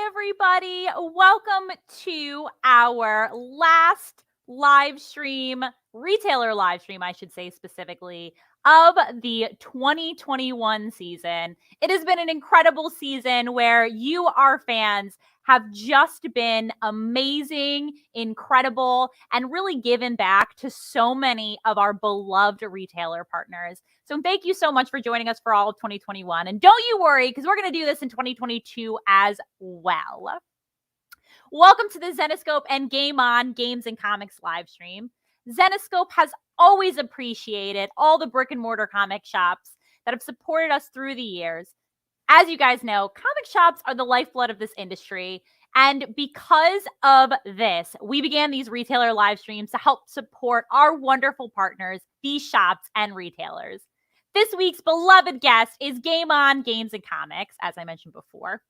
everybody. Welcome to our last live stream, retailer live stream, I should say specifically, of the 2021 season. It has been an incredible season where you, our fans, have just been amazing, incredible, and really given back to so many of our beloved retailer partners. So thank you so much for joining us for all of 2021. And don't you worry, because we're going to do this in 2022 as well. Welcome to the Xenoscope and Game On Games and Comics live stream. Xenoscope has always appreciated all the brick and mortar comic shops that have supported us through the years. As you guys know, comic shops are the lifeblood of this industry. And because of this, we began these retailer live streams to help support our wonderful partners, these shops and retailers. This week's beloved guest is Game On Games and Comics, as I mentioned before.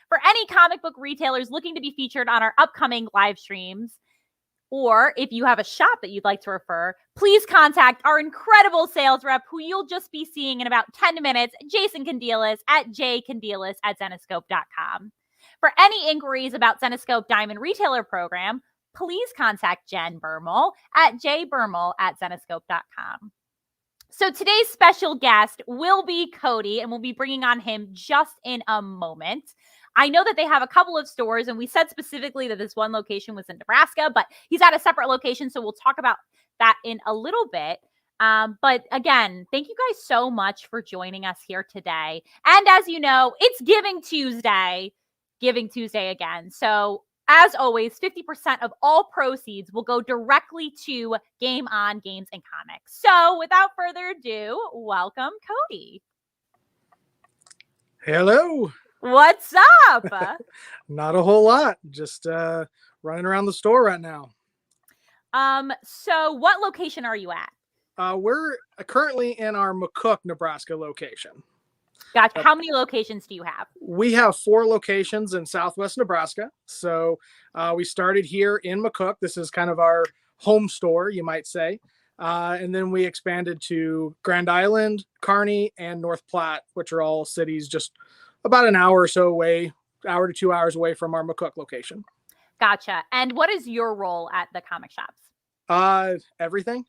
For any comic book retailers looking to be featured on our upcoming live streams, or if you have a shop that you'd like to refer, please contact our incredible sales rep, who you'll just be seeing in about 10 minutes, Jason Candelas at jcandelas@xenoscope.com. For any inquiries about Xenoscope Diamond Retailer Program, please contact Jen Bermel at jbermel@xenoscope.com. So today's special guest will be Cody, and we'll be bringing on him just in a moment. I know that they have a couple of stores, and we said specifically that this one location was in Nebraska, but he's at a separate location, so we'll talk about that in a little bit. But again, thank you guys so much for joining us here today. And as you know, it's Giving Tuesday again. So as always, 50% of all proceeds will go directly to Game On Games and Comics. So without further ado, welcome, Cody. Hello. What's up? Not a whole lot. Just running around the store right now. So what location are you at? We're currently in our McCook, Nebraska location. Gotcha. How many locations do you have? We have 4 locations in Southwest Nebraska. So we started here in McCook. This is kind of our home store, you might say. And then we expanded to Grand Island, Kearney, and North Platte, which are all cities just about an hour or so away, hour to 2 hours away from our McCook location. Gotcha. And what is your role at the comic shops? Everything.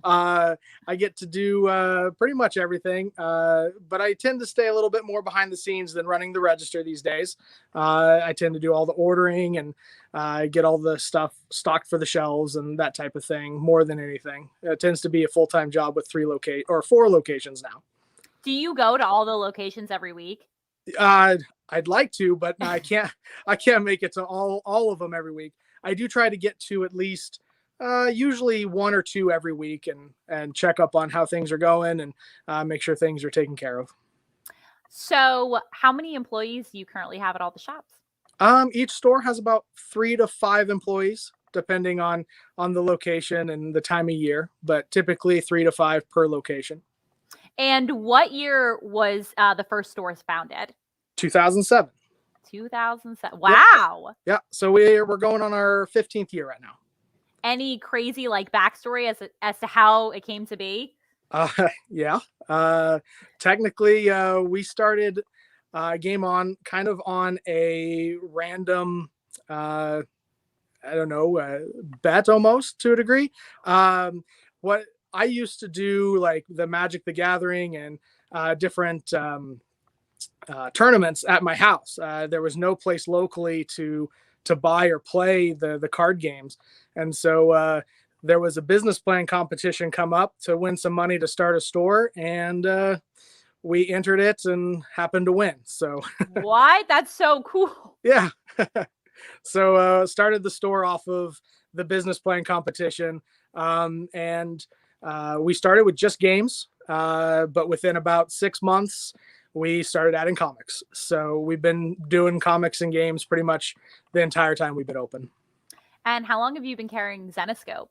I get to do pretty much everything, but I tend to stay a little bit more behind the scenes than running the register these days. I tend to do all the ordering and get all the stuff stocked for the shelves and that type of thing more than anything. It tends to be a full-time job with 4 locations now. Do you go to all the locations every week? I'd like to, but I can't make it to all of them every week. I do try to get to at least usually 1 or 2 every week and check up on how things are going and make sure things are taken care of. So how many employees do you currently have at all the shops? Each store has about 3 to 5 employees, depending on the location and the time of year, but typically 3 to 5 per location. And what year was the first store founded? 2007. 2007. Wow. Yeah. So we're going on our 15th year right now. Any crazy backstory as to how it came to be? Yeah. Technically, we started Game On kind of on a random, bet almost to a degree. What I used to do, like the Magic the Gathering and different tournaments at my house. There was no place locally to buy or play the card games. And so there was a business plan competition come up to win some money to start a store. And we entered it and happened to win. So what? That's so cool. Yeah. So started the store off of the business plan competition. And we started with just games. But within about 6 months, we started adding comics. So we've been doing comics and games pretty much the entire time we've been open. And how long have you been carrying Xenoscope?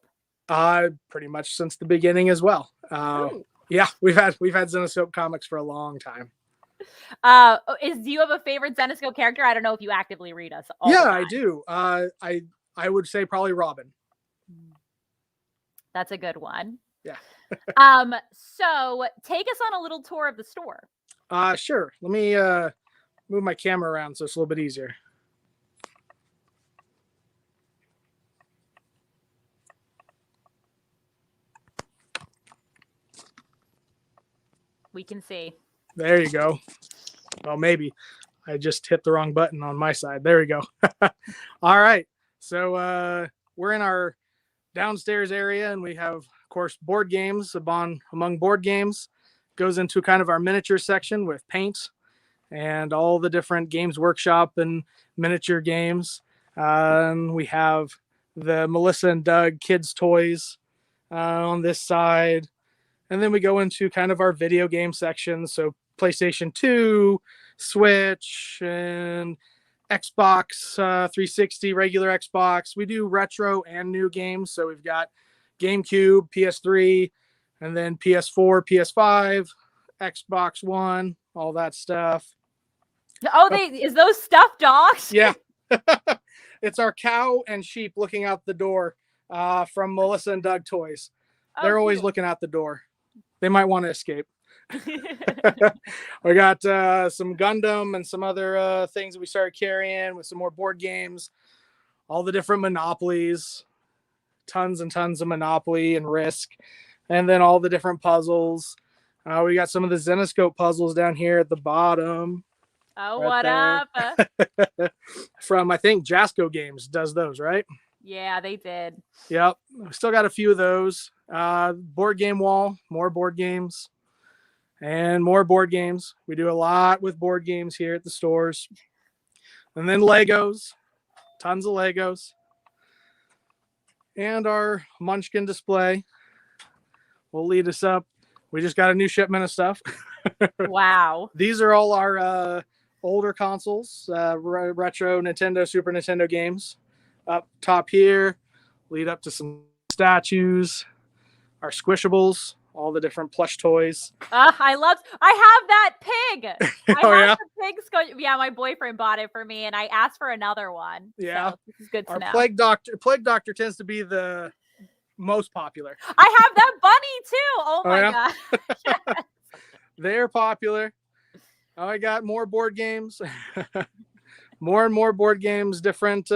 Pretty much since the beginning as well. Yeah, we've had Xenoscope comics for a long time. Do you have a favorite Xenoscope character? I don't know if you actively read us all. Yeah, I do. I would say probably Robin. That's a good one. Yeah. So take us on a little tour of the store. Sure. Let me move my camera around so it's a little bit easier. We can see. There you go. Well, maybe I just hit the wrong button on my side. There we go. All right. So we're in our downstairs area, and we have, of course, board games. Among board games goes into kind of our miniature section with paint and all the different Games Workshop and miniature games. We have the Melissa and Doug kids toys on this side. And then we go into kind of our video game section. So PlayStation 2, Switch, and Xbox 360, regular Xbox. We do retro and new games. So we've got GameCube, PS3, and then PS4, PS5, Xbox One, all that stuff. Oh, is those stuffed dogs? Yeah. It's our cow and sheep looking out the door from Melissa and Doug Toys. They're always looking out the door. They might want to escape. We got some Gundam and some other things that we started carrying with some more board games, all the different Monopolies, tons and tons of Monopoly and Risk, and then all the different puzzles. We got some of the Xenoscope puzzles down here at the bottom. Oh, right, what up? From, I think, Jasco Games does those, right? Yeah, they did. Yep. We still got a few of those. Board game wall, more board games, and more board games. We do a lot with board games here at the stores. And then Legos, tons of Legos. And our Munchkin display will lead us up. We just got a new shipment of stuff. Wow. These are all our older consoles, retro Nintendo, Super Nintendo games. Up top here, lead up to some statues, our squishables, all the different plush toys. I have that pig. I have the pig squish. Yeah, my boyfriend bought it for me, and I asked for another one. Yeah, so this is good to know. Plague Doctor tends to be the most popular. I have that bunny too. Oh my god. Yes. They're popular. Oh, I got more board games. More and more board games, different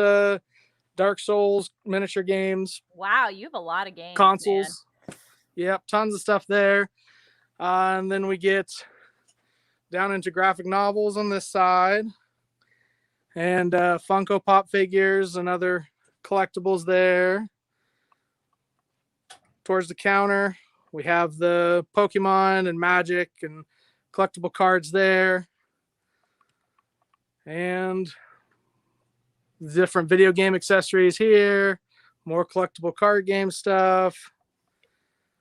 Dark Souls miniature games. Wow, you have a lot of games. Consoles. Man. Yep, tons of stuff there. And then we get down into graphic novels on this side. And Funko Pop figures and other collectibles there. Towards the counter, we have the Pokemon and Magic and collectible cards there. And different video game accessories here. More collectible card game stuff.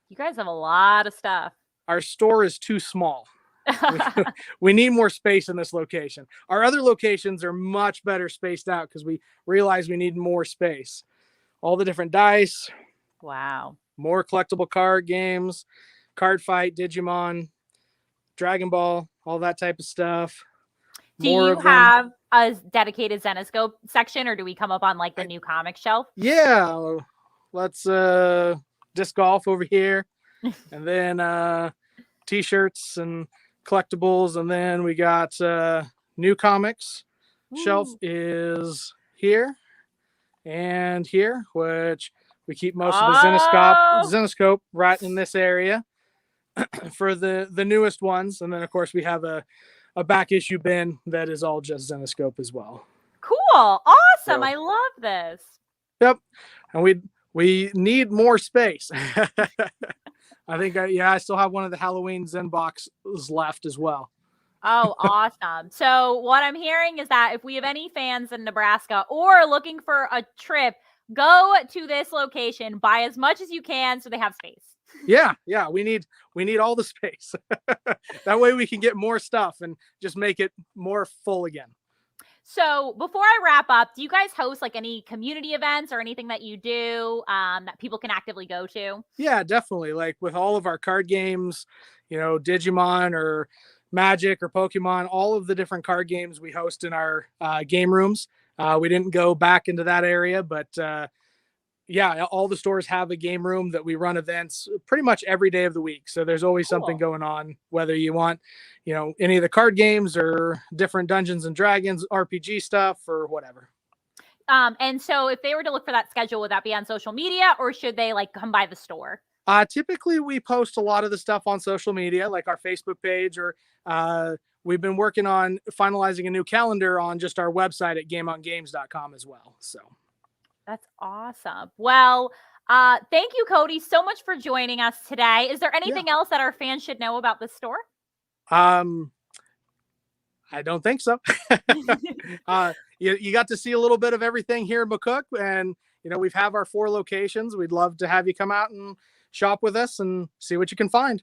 You guys have a lot of stuff. Our store is too small. We need more space in this location. Our other locations are much better spaced out because we realize we need more space. All the different dice. Wow. More collectible card games, Card Fight, Digimon, Dragon Ball, all that type of stuff. Do you have a dedicated Xenoscope section, or do we come up on like the new comic shelf? Yeah. Let's disc golf over here. And then t-shirts and collectibles. And then we got new comics. Ooh. Shelf is here and here, which we keep most of the Xenoscope right in this area for the newest ones. And then, of course, we have a back issue bin that is all just Xenoscope as well. Cool. Awesome. So, I love this. Yep. And we need more space. I think, I still have one of the Halloween Zen boxes left as well. Oh, awesome. So what I'm hearing is that if we have any fans in Nebraska or looking for a trip, go to this location, buy as much as you can so they have space. Yeah. We need all the space. That way we can get more stuff and just make it more full again. So before I wrap up, do you guys host like any community events or anything that you do that people can actively go to? Yeah, definitely. Like with all of our card games, Digimon or Magic or Pokemon, all of the different card games we host in our game rooms. We didn't go back into that area, but Yeah, all the stores have a game room that we run events pretty much every day of the week. So there's always something Cool. going on, whether you want, any of the card games or different Dungeons and Dragons, RPG stuff, or whatever. And so if they were to look for that schedule, would that be on social media, or should they like come by the store? Typically, we post a lot of the stuff on social media, like our Facebook page, or we've been working on finalizing a new calendar on just our website at gameongames.com as well. So That's awesome. Well, thank you, Cody, so much for joining us today. Is there anything else that our fans should know about the store? I don't think so. You got to see a little bit of everything here in McCook, and we've have our 4 locations. We'd love to have you come out and shop with us and see what you can find.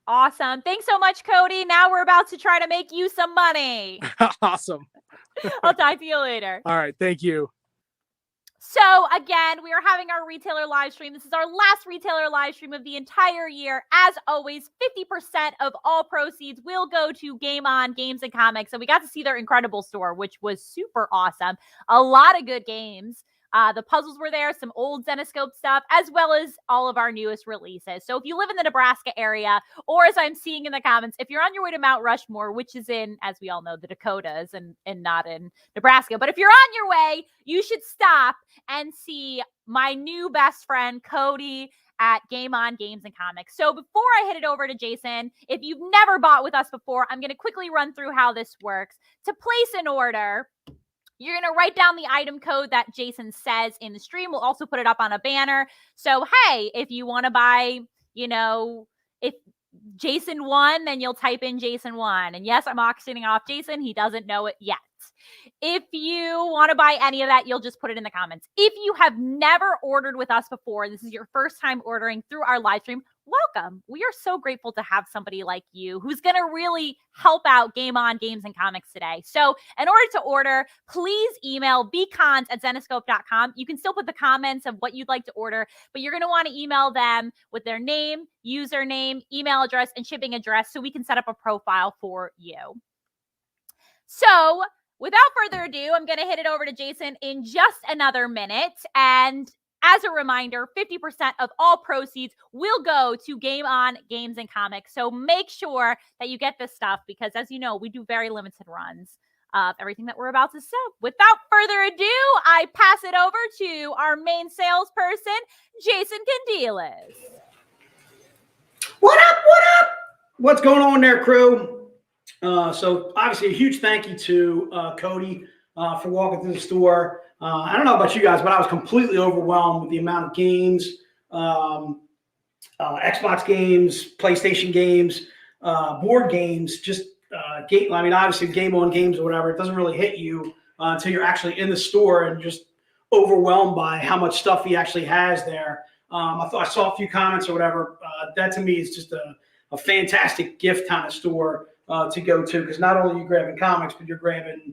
Awesome. Thanks so much, Cody. Now we're about to try to make you some money. Awesome. I'll talk to you later. All right. Thank you. So again, we are having our retailer live stream. This is our last retailer live stream of the entire year. As always, 50% of all proceeds will go to Game On Games and Comics. And we got to see their incredible store, which was super awesome. A lot of good games. The puzzles were there, some old Xenoscope stuff, as well as all of our newest releases. So if you live in the Nebraska area, or as I'm seeing in the comments, if you're on your way to Mount Rushmore, which is in, as we all know, the Dakotas and not in Nebraska, but if you're on your way, you should stop and see my new best friend, Cody, at Game On Games and Comics. So before I hit it over to Jason, if you've never bought with us before, I'm going to quickly run through how this works. To place an order, you're going to write down the item code that Jason says in the stream. We'll also put it up on a banner. So, hey, if you want to buy, if Jason won, then you'll type in Jason won. And yes, I'm auctioning off Jason. He doesn't know it yet. If you want to buy any of that, you'll just put it in the comments. If you have never ordered with us before, this is your first time ordering through our live stream, welcome. We are so grateful to have somebody like you who's going to really help out Game On Games and Comics today. So in order to order, please email bcons@xenoscope.com. You can still put the comments of what you'd like to order, but you're going to want to email them with their name, username, email address, and shipping address so we can set up a profile for you. So without further ado, I'm going to hit it over to Jason in just another minute. And as a reminder, 50% of all proceeds will go to Game On Games and Comics. So make sure that you get this stuff because, as you know, we do very limited runs of everything that we're about to sell. Without further ado, I pass it over to our main salesperson, Jason Candelas. What up? What up? What's going on there, crew? So obviously a huge thank you to Cody for walking through the store. I don't know about you guys, but I was completely overwhelmed with the amount of games, Xbox games, PlayStation games, board games, just game. I mean, obviously Game On Games or whatever, it doesn't really hit you until you're actually in the store and just overwhelmed by how much stuff he actually has there. I saw a few comments or whatever. That to me is just a fantastic gift kind of store to go to, because not only are you grabbing comics, but you're grabbing,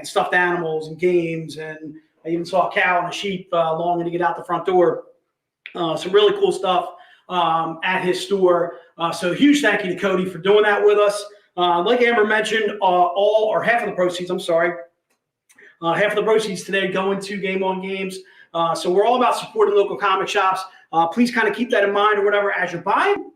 stuffed animals and games. And I even saw a cow and a sheep longing to get out the front door. Some really cool stuff at his store. So huge thank you to Cody for doing that with us. Like Amber mentioned, all or half of the proceeds, half of the proceeds today going to Game On Games. So we're all about supporting local comic shops. Please kind of keep that in mind or whatever as you're buying.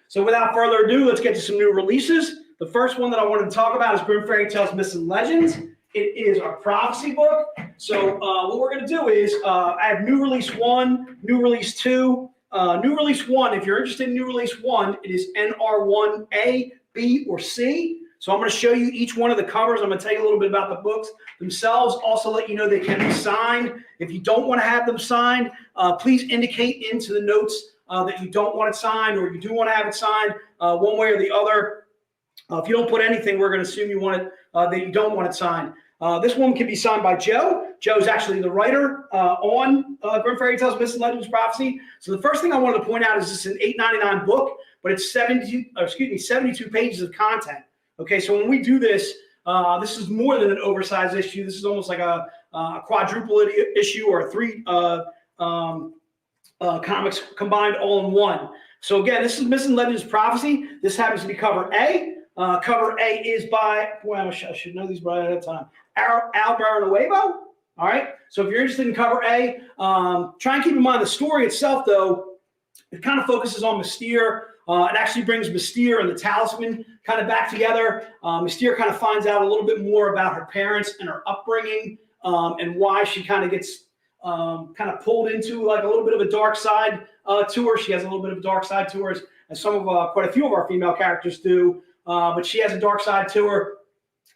So without further ado, let's get to some new releases. The first one that I wanted to talk about is Broom Fairy Tales Myths and Legends. It is our prophecy book. So what we're going to do is I have new release 1, new release 2. New release 1, if you're interested in new release 1, it is NR1A, B, or C. So I'm going to show you each one of the covers. I'm going to tell you a little bit about the books themselves. Also let you know they can be signed. If you don't want to have them signed, please indicate into the notes that you don't want it signed or you do want to have it signed one way or the other. If you don't put anything, we're going to assume you want it that you don't want it signed. This one can be signed by Joe. Joe's actually the writer on Broom Fairy Tales Myths and Legends Prophecy. So the first thing I wanted to point out is this is an $8.99 book, but it's 72 pages of content. Okay, so when we do this, this is more than an oversized issue. This is almost like a quadruple issue or 3 comics combined all in one. So again, this is Myths and Legends Prophecy. This happens to be cover A. Cover A is by, I should know these right ahead of time, Al Baranuevo. All right. So if you're interested in cover A, try and keep in mind the story itself, though, it kind of focuses on Mystere. It actually brings Mystere and the Talisman kind of back together. Mystere kind of finds out a little bit more about her parents and her upbringing, and why she kind of gets kind of pulled into like a little bit of a dark side to her. She has a little bit of a dark side to her, as some of quite a few of our female characters do. But she has a dark side to her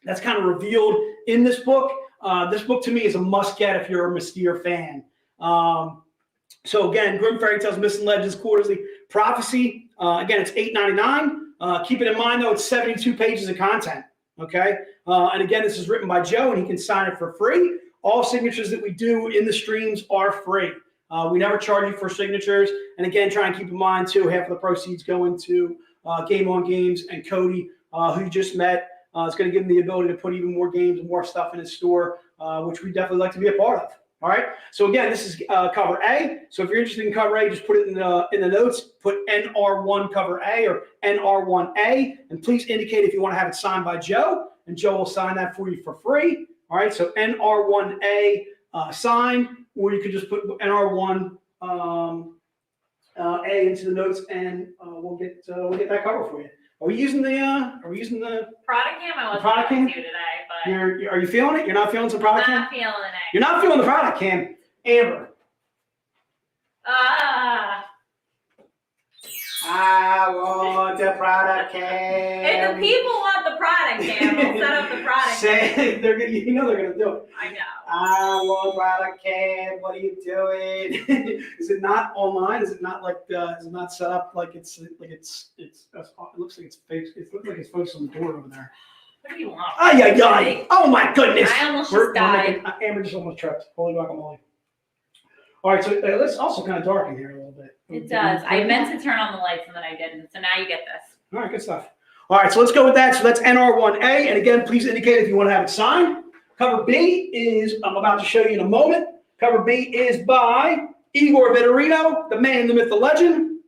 that's kind of revealed in this book. This book to me is a must get if you're a Mystere fan. So again, Grimm Fairy Tales, Myths and Legends Quarterly Prophecy. Again, it's $8.99. Keep it in mind though, it's 72 pages of content. Okay, and again, this is written by Joe, and he can sign it for free. All signatures that we do in the streams are free. We never charge you for signatures. And again, try and keep in mind too, half of the proceeds go into Game on Games, and Cody, who you just met. It's going to give him the ability to put even more games and more stuff in his store, which we definitely like to be a part of. All right. So again, this is cover A. So if you're interested in cover A, just put it in the notes. Put NR1 cover A or NR1A, and please indicate if you want to have it signed by Joe, and Joe will sign that for you for free. All right. So NR1A sign, or you could just put NR1 A into the notes, and we'll get that cover for you. Are we using the Product cam? I product cam wasn't to today, but are you feeling it? You're not feeling some product cam? not feeling it. You're not feeling the product cam, Amber. I want the product cam. If the people want the product cam, we'll set up the product cam. They're gonna do it. I know. I want product cam. What are you doing? Is it not online? Is it not like is it not set up like it's it looks like it's fixed. It looks like it's focused on the door over there. What do you want? Oh my goodness! I almost just died. Amber just almost tripped. Holy guacamole! All right, so it's also kind of dark in here a little bit. It does. I meant to turn on the lights and then I didn't. So now you get this. All right, good stuff. All right, so let's go with that. So that's NR1A, and again, please indicate if you want to have it signed. Cover B is, I'm about to show you in a moment. Cover B is by Igor Vitorino, the man, the myth, the legend.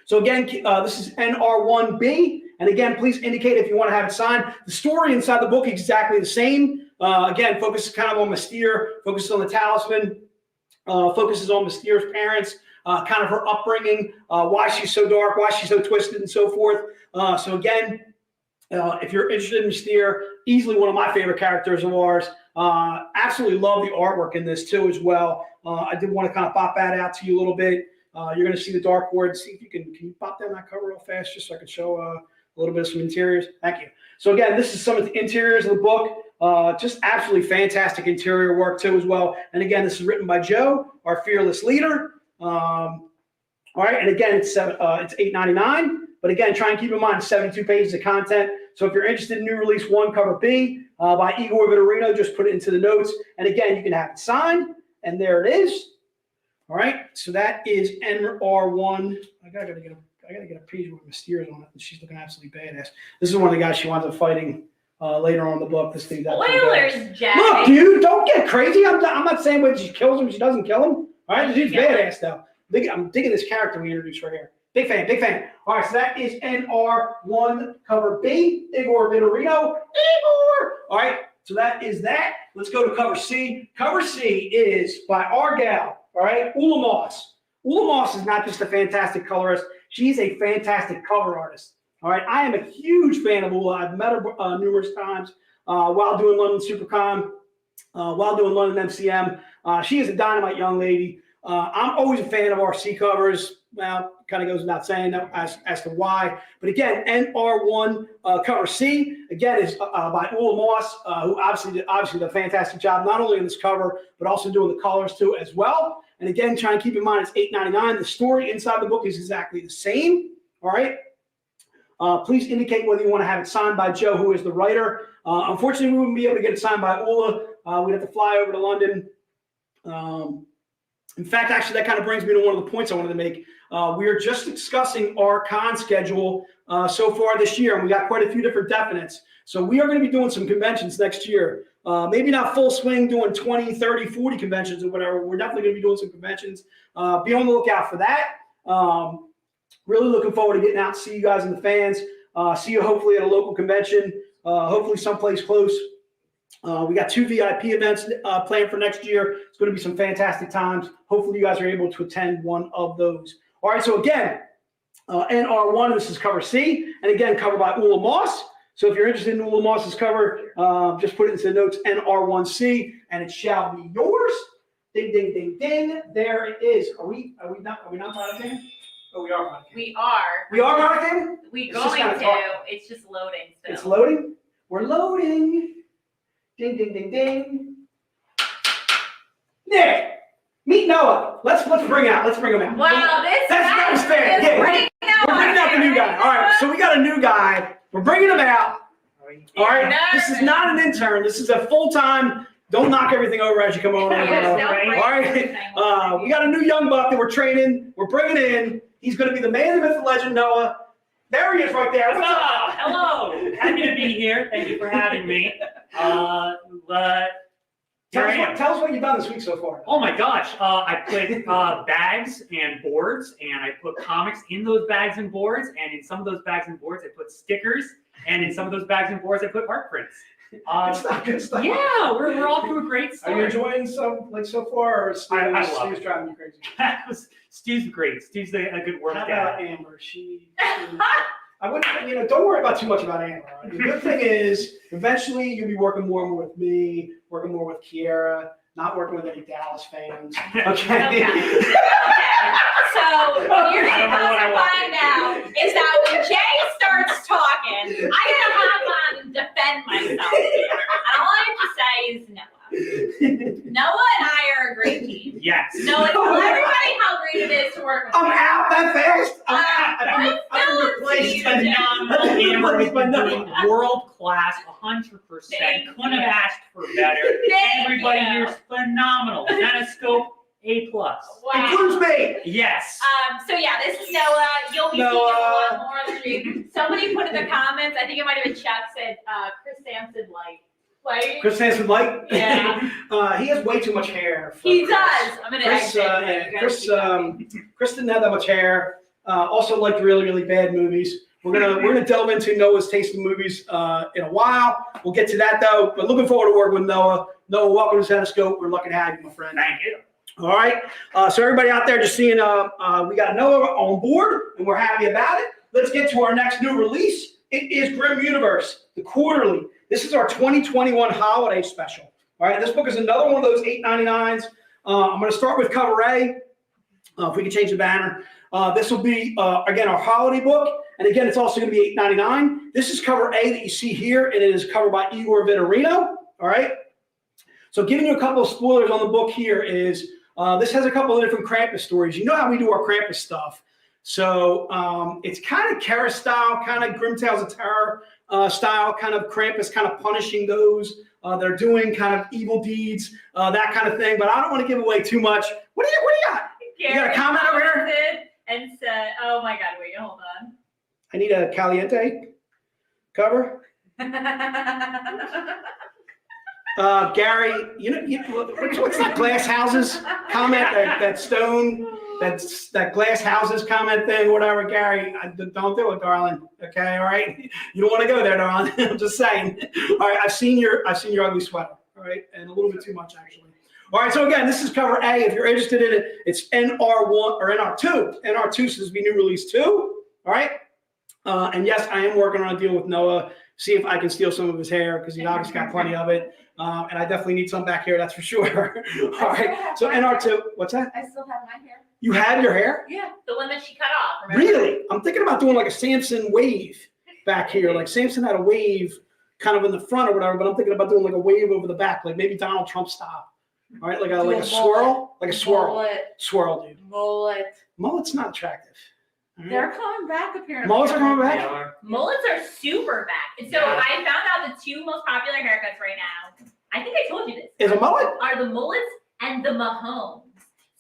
So again, this is NR1B. And again, please indicate if you want to have it signed. The story inside the book is exactly the same. Again, focuses kind of on Mystere, focuses on the Talisman, focuses on Mystere's parents, kind of her upbringing, why she's so dark, why she's so twisted, and so forth. So again, if you're interested in Mystere, easily one of my favorite characters of ours. Absolutely love the artwork in this too as well. I did want to kind of pop that out to you a little bit. You're going to see the dark word. See if you can you pop down that cover real fast just so I can show a little bit of some interiors. Thank you. So again, this is some of the interiors of the book. Just absolutely fantastic interior work too as well. And again, this is written by Joe, our fearless leader. All right, and again, it's $8.99. But again, try and keep in mind 72 pages of content. So if you're interested in new release 1, cover B by Igor Vitorino, just put it into the notes. And again, you can have it signed, and there it is. All right, so that is NR1. I gotta get a page with Mystere's on it, and she's looking absolutely badass. This is one of the guys she winds up fighting later on in the book. This thing. Spoilers, Jack. Look, dude, don't get crazy. I'm not saying whether she kills him, she doesn't kill him. All right, the dude's badass though. I'm digging this character we introduced right here. Big fan, big fan. All right, so that is NR1 cover B, Igor Vitorino. Igor! All right, so that is that. Let's go to cover C. Cover C is by our gal, all right, Ula Moss. Ula Moss is not just a fantastic colorist, she's a fantastic cover artist. All right, I am a huge fan of Ula. I've met her numerous times while doing London SuperCon, while doing London MCM. She is a dynamite young lady. I'm always a fan of RC covers. Well, kind of goes without saying as to why. But again, NR1 cover C, again, is by Ula Moss, who obviously did a fantastic job, not only in this cover, but also doing the colors too as well. And again, try and keep in mind it's $8.99. The story inside the book is exactly the same. All right. Please indicate whether you want to have it signed by Joe, who is the writer. Unfortunately, we wouldn't be able to get it signed by Ula. We'd have to fly over to London. In fact, actually, that kind of brings me to one of the points I wanted to make. We are just discussing our con schedule so far this year, and we got quite a few different definites. So we are going to be doing some conventions next year. Maybe not full swing doing 20, 30, 40 conventions or whatever. We're definitely going to be doing some conventions. Be on the lookout for that. Really looking forward to getting out to see you guys and the fans. See you hopefully at a local convention, hopefully someplace close. We got 2 VIP events planned for next year. It's going to be some fantastic times. Hopefully you guys are able to attend one of those. All right, so again, NR1, this is cover C, and again, covered by Ula Moss. So if you're interested in Ula Moss's cover, just put it into the notes, NR1C, and it shall be yours. Ding, ding, ding, ding. There it is. Are we not producing? Oh, we are producing. We are. We are producing? We It's just going kinda to. talk. It's just loading still. It's loading. We're loading. Ding, ding, ding, ding. Nick, meet Noah. Let's bring him out. Wow, That was fair. Yeah, we're bringing out the new guy. All right, so we got a new guy. We're bringing him out. All right, this is not an intern. This is a full-time. Don't knock everything over as you come over. All right, we got a new young buck that we're training. We're bringing in. He's going to be the man, the myth, the legend, Noah. There he is, right there. What's up? Hello. Happy to be here. Thank you for having me. Tell us what you've done this week so far. Oh my gosh. I put bags and boards, and I put comics in those bags and boards, and in some of those bags and boards I put stickers, and in some of those bags and boards I put art prints. Good stuff. Yeah, we're off to a great start. Are you enjoying so far, or I love Steve's it. driving you crazy? Steve's great. Steve's a good work How dad. about Amber? I wouldn't, don't worry about too much about Amber. The good thing is, eventually you'll be working more and more with me, working more with Kiera, not working with any Dallas fans. Okay. So what you're I don't know what I about to want. find out is that when Jay starts talking, I gotta hop on and defend myself. And all I have to say is Noah. Noah and I are a great team. Yes. Noah, tell everybody how great it is to work with I'm you. out that fast. I'm replaced by Amber has been Noah. doing world class, 100%. Thank Couldn't you. have asked for better. Thank Everybody you. here's phenomenal. Xenoscope A+. Wow. Includes me. Yes. So yeah, this is Noah. You'll be seeing him a Noah. lot more on the stream. Somebody put in the comments, I think it might have been Chuck, said Chris Sampson light. Like, Chris Hansen, Mike. Yeah. He has way too much hair. for he Chris. does. I'm gonna Chris, Chris didn't have that much hair. Also liked really, really bad movies. We're gonna delve into Noah's taste in movies in a while. We'll get to that though. But looking forward to working with Noah. Noah, welcome to Xenoscope. We're lucky to have you, my friend. Thank you. All right. So everybody out there just seeing, we got Noah on board, and we're happy about it. Let's get to our next new release. It is Grim Universe, the quarterly. This is our 2021 holiday special. All right. This book is another one of those $8.99s. I'm going to start with cover A. If we can change the banner. This will be, again, our holiday book. And again, it's also going to be $8.99. This is cover A that you see here, and it is covered by Igor Vitorino. All right. So giving you a couple of spoilers on the book here is, this has a couple of different Krampus stories. You know how we do our Krampus stuff. So it's kind of Kara style, kind of Grim Tales of Terror style, kind of Krampus, kind of punishing those that are doing kind of evil deeds, that kind of thing. But I don't want to give away too much. What do you got? You got a comment over here? commented and said, "Oh my God, wait, hold on." I need a Caliente cover. Gary, what's that glass houses comment? That stone, that glass houses comment thing, whatever. Gary, don't do it, darling. Okay, all right. You don't want to go there, darling. I'm just saying. All right, I've seen your ugly sweater. All right, and a little bit too much actually. All right, so again, this is cover A. If you're interested in it, it's NR1 or NR2. NR2, so this will be new release 2. All right, and yes, I am working on a deal with Noah. See if I can steal some of his hair because he's obviously got plenty of it. And I definitely need some back here, that's for sure. All right, so NR2, what's that? I still have my hair. You have your hair? Yeah, the one that she cut off. Remember? Really? I'm thinking about doing like a Samson wave back here. Like Samson had a wave kind of in the front or whatever, but I'm thinking about doing like a wave over the back, like maybe Donald Trump style. All right, like a swirl, like a swirl. Swirl, dude. Mullet. Mullet's not attractive. All right? They're coming back apparently. Mullets are coming back? Yeah. Mullets are super back. And so Yeah. I found out the two most popular haircuts right now. I think I told you this. Is a mullet? Are the mullets and the Mahomes.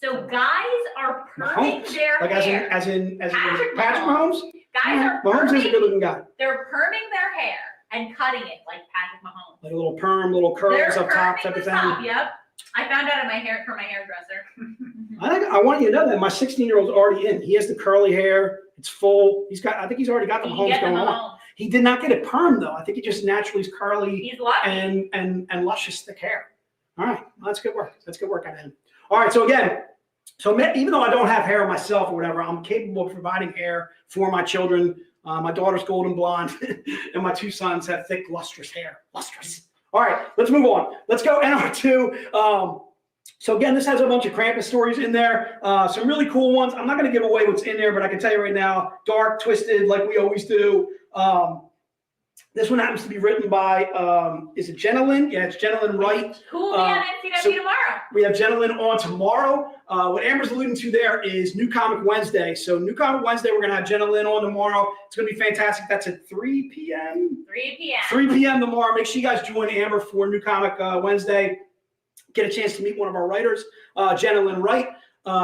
So guys are perming Mahomes? their Like hair. as in Patrick Patrick Mahomes? Guys are Mahomes is a perming, good looking guy. they're perming their hair and cutting it like Patrick Mahomes. Like a little perm, little curls They're up top perming type of the thing. top, yep. I found out from my hairdresser. I want you to know that my 16-year-old's already in. He has the curly hair. It's full. I think he's already got the You Mahomes get the going on. Mahomes. He did not get it permed though. I think he just naturally is curly He's lucky. and luscious thick hair. All right, well, that's good work. That's good work on him. All right, so again, even though I don't have hair myself or whatever, I'm capable of providing hair for my children. My daughter's golden blonde, and my 2 sons have thick, lustrous hair. Lustrous. All right, let's move on. Let's go NR2. So again, this has a bunch of Krampus stories in there. Some really cool ones. I'm not going to give away what's in there, but I can tell you right now, dark, twisted, like we always do. This one happens to be written by, is it Jenna Lynn? Yeah, it's Jenna Lynn Wright. Who will be on NCW tomorrow? We have Jenna Lynn on tomorrow. What Amber's alluding to there is New Comic Wednesday. So New Comic Wednesday, we're going to have Jenna Lynn on tomorrow. It's going to be fantastic. That's at 3 p.m. 3 p.m. 3 p.m. tomorrow. Make sure you guys join Amber for New Comic Wednesday. Get a chance to meet one of our writers, Jenna Lynn Wright.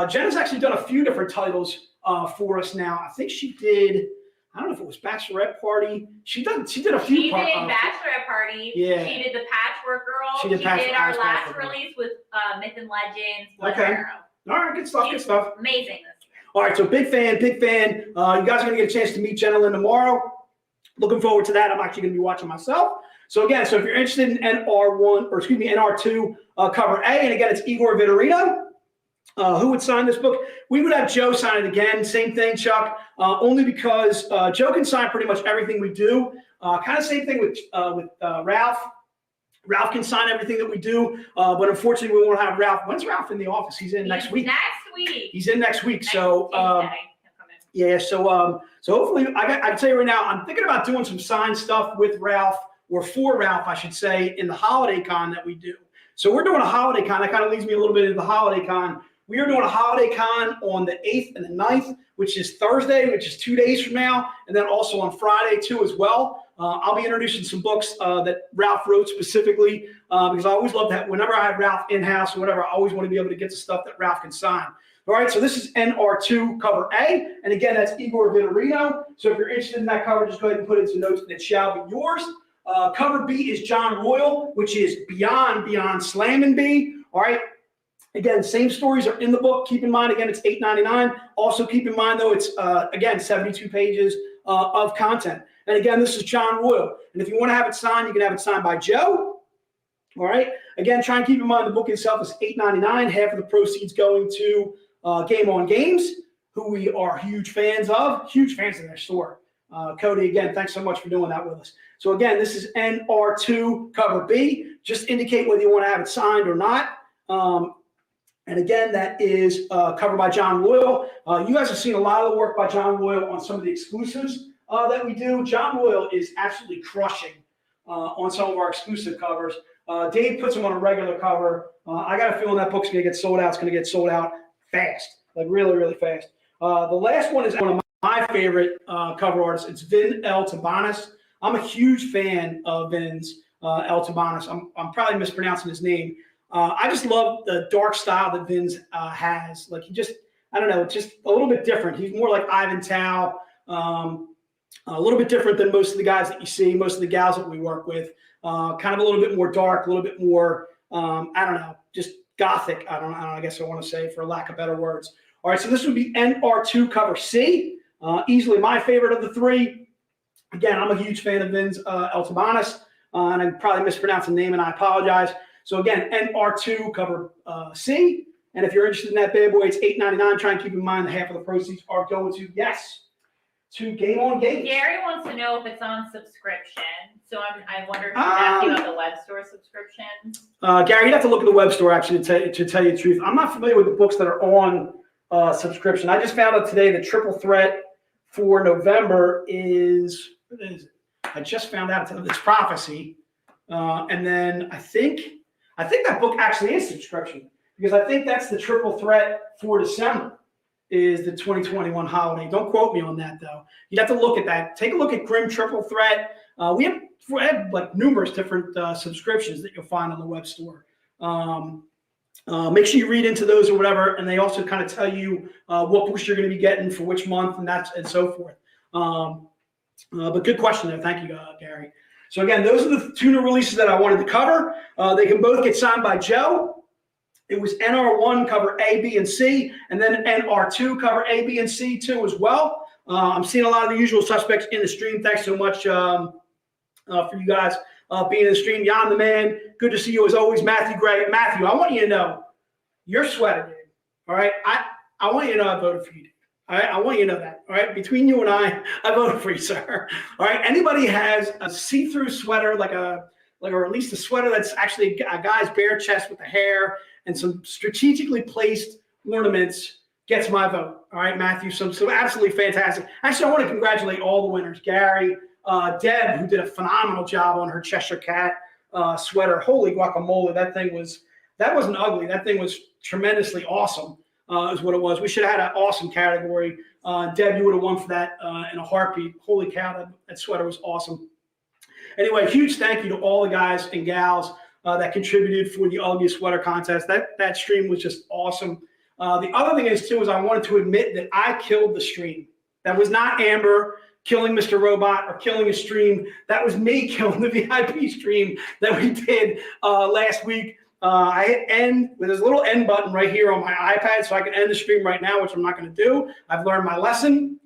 Jenna's actually done a few different titles for us now. I think she did, I don't know if it was Bachelorette Party. She did a few. She did Bachelorette Party. Yeah. She did the Patchwork Girl. She did our last Patchwork Girl. release with Myth and Legends. Blood Okay. Arrow. All right, good stuff, good stuff. Amazing this year. All right, so big fan. You guys are going to get a chance to meet Jenna Lynn tomorrow. Looking forward to that. I'm actually going to be watching myself. So again, so if you're interested in NR2 cover A, and again, it's Igor Vitorino. Who would sign this book? We would have Joe sign it again. Same thing, Chuck. Only because Joe can sign pretty much everything we do. Kind of same thing with Ralph. Ralph can sign everything that we do, but unfortunately, we won't have Ralph. When's Ralph in the office? He's in next week. Next week. He's in next week. Next So Tuesday. yeah. So hopefully, I can tell you right now, I'm thinking about doing some signed stuff with Ralph, or for Ralph, I should say, in the holiday con that we do. So we're doing a holiday con. That kind of leads me a little bit into the holiday con. We are doing a holiday con on the 8th and the 9th, which is Thursday, which is 2 days from now, and then also on Friday too as well. I'll be introducing some books that Ralph wrote specifically because I always love that whenever I have Ralph in-house or whatever, I always want to be able to get the stuff that Ralph can sign. All right, so this is NR2 cover A, and again, that's Igor Vitorino. So if you're interested in that cover, just go ahead and put it into notes, and it shall be yours. Cover B is John Royal, which is Beyond Slammin' B. All right. Again, same stories are in the book. Keep in mind, again, it's $8.99. Also keep in mind, though, it's, again, 72 pages of content. And again, this is John Royal. And if you want to have it signed, you can have it signed by Joe. All right. Again, try and keep in mind the book itself is $8.99. Half of the proceeds going to Game on Games, who we are huge fans of their store. Cody, again, thanks so much for doing that with us. So again, this is NR2 cover B. Just indicate whether you want to have it signed or not. And again, that is covered by John Royal. You guys have seen a lot of the work by John Royal on some of the exclusives that we do. John Royal is absolutely crushing on some of our exclusive covers. Dave puts them on a regular cover. I got a feeling that book's going to get sold out. It's going to get sold out fast, like really, really fast. The last one is one of my favorite cover artists. It's Vin L. Tabanis. I'm a huge fan of Vin's L. Tabanis. I'm probably mispronouncing his name. I just love the dark style that Vin's has. Like I don't know, just a little bit different. He's more like Ivan Tao, a little bit different than most of the guys that you see, most of the gals that we work with. Kind of a little bit more dark, a little bit more, I don't know, just gothic. I guess I want to say, for lack of better words. All right, so this would be NR2 cover C. Easily my favorite of the three. Again, I'm a huge fan of Vin's El Tabanis, and I'm probably mispronouncing the name, and I apologize. So again, NR2 cover C. And if you're interested in that bad boy, it's $8.99. Try and keep in mind that half of the proceeds are going to, to Game on Games. Gary wants to know if it's on subscription. So I wonder if you can ask you about the web store subscriptions. Gary, you'd have to look at the web store, actually, to tell you the truth. I'm not familiar with the books that are on subscription. I just found out today the triple threat for November is, what is it? I just found out it's Prophecy. And then I think that book actually is subscription, because I think that's the triple threat for December is the 2021 holiday. Don't quote me on that, though. You'd have to look at that. Take a look at Grim Triple Threat. We have like numerous different subscriptions that you'll find on the web store. Make sure you read into those or whatever, and they also kind of tell you what books you're going to be getting for which month and so forth. But good question there. Thank you, Gary. So again, those are the two new releases that I wanted to cover. They can both get signed by Joe. It was NR1 cover A, B, and C, and then NR2 cover A, B, and C too as well. I'm seeing a lot of the usual suspects in the stream. Thanks so much for you guys being in the stream. Jan the man, good to see you as always. Matthew Gray. Matthew, I want you to know you're sweating, dude. All right? I want you to know I voted for you, dude. All right, I want you to know that. All right, between you and I voted for you, sir. All right, anybody has a see-through sweater, or at least a sweater that's actually a guy's bare chest with the hair and some strategically placed ornaments gets my vote. All right, Matthew, some absolutely fantastic. Actually, I want to congratulate all the winners. Gary, Deb, who did a phenomenal job on her Cheshire Cat sweater. Holy guacamole, that wasn't ugly. That thing was tremendously awesome. Is what it was. We should have had an awesome category. Deb, you would have won for that in a heartbeat. Holy cow, that sweater was awesome. Anyway, huge thank you to all the guys and gals that contributed for the ugliest sweater contest. That stream was just awesome. The other thing is, too, is I wanted to admit that I killed the stream. That was not Amber killing Mr. Robot or killing a stream. That was me killing the VIP stream that we did last week. I hit end with this little end button right here on my iPad, so I can end the stream right now, which I'm not going to do. I've learned my lesson.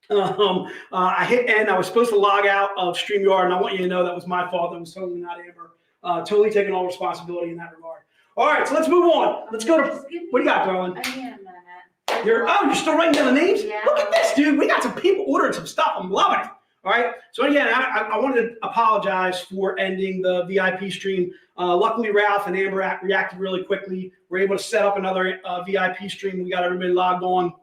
I hit end. I was supposed to log out of StreamYard, and I want you to know that was my fault. That was totally not Amber. Totally taking all responsibility in that regard. All right, so let's move on. Let's go to what do you got, darling? I need a minute. You're still writing down the names? Yeah. Look at this, dude. We got some people ordering some stuff. I'm loving it. All right. So again, I wanted to apologize for ending the VIP stream. Luckily, Ralph and Amber reacted really quickly. We're able to set up another VIP stream. We got everybody logged on.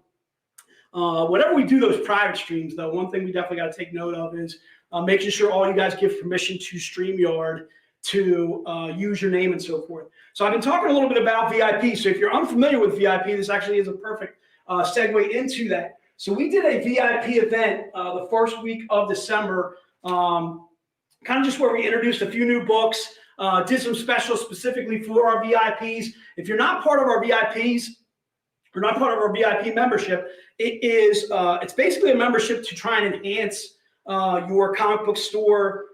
Whenever we do those private streams, though, one thing we definitely got to take note of is making sure all you guys give permission to StreamYard to use your name and so forth. So I've been talking a little bit about VIP. So if you're unfamiliar with VIP, this actually is a perfect segue into that. So we did a VIP event the first week of December, kind of just where we introduced a few new books, did some specials specifically for our VIPs. If you're not part of our VIPs, or not part of our VIP membership, it's basically a membership to try and enhance your comic book store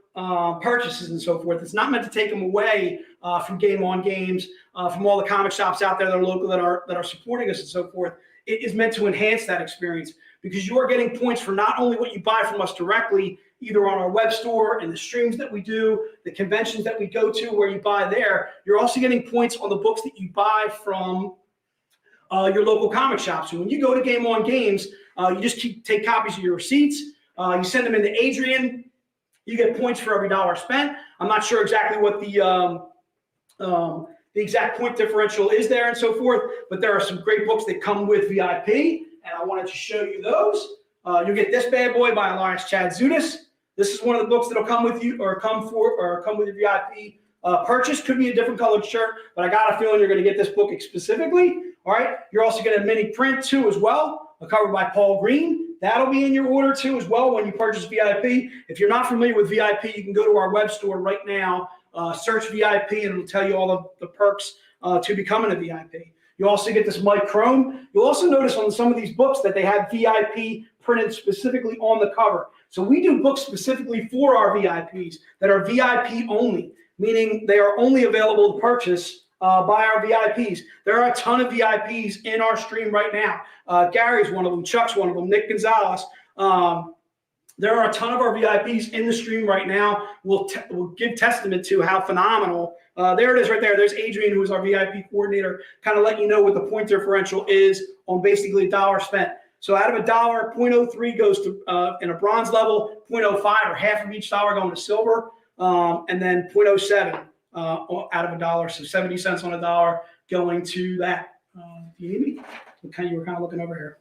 purchases and so forth. It's not meant to take them away from Game On Games, from all the comic shops out there that are local that are supporting us and so forth. It is meant to enhance that experience because you are getting points for not only what you buy from us directly, either on our web store and the streams that we do, the conventions that we go to where you buy there, you're also getting points on the books that you buy from your local comic shop. So when you go to Game On Games, you just take copies of your receipts, you send them into Adrian, you get points for every dollar spent. I'm not sure exactly what the exact point differential is there and so forth, but there are some great books that come with VIP, and I wanted to show you those. You'll get this bad boy by Elias Chad Zudas. This is one of the books that'll come with you or come with your VIP purchase. Could be a different colored shirt, but I got a feeling you're going to get this book specifically. All right. You're also getting a mini print too as well, a cover by Paul Green. That'll be in your order too as well when you purchase VIP. If you're not familiar with VIP, you can go to our web store right now, search VIP, and it'll tell you all of the perks to becoming a VIP. You also get this Mike Chrome. You'll also notice on some of these books that they have VIP printed specifically on the cover. So we do books specifically for our VIPs that are VIP only, meaning they are only available to purchase by our VIPs. There are a ton of VIPs in our stream right now. Gary's one of them, Chuck's one of them, Nick Gonzalez. There are a ton of our VIPs in the stream right now. We'll give testament to how phenomenal. There it is right there. There's Adrian, who is our VIP coordinator, kind of let you know what the point differential is on basically a dollar spent. So out of a dollar, 0.03 goes to in a bronze level, 0.05 or half of each dollar going to silver, and then 0.07 out of a dollar, so 70 cents on a dollar going to that. Do you need me? You were kind of looking over here.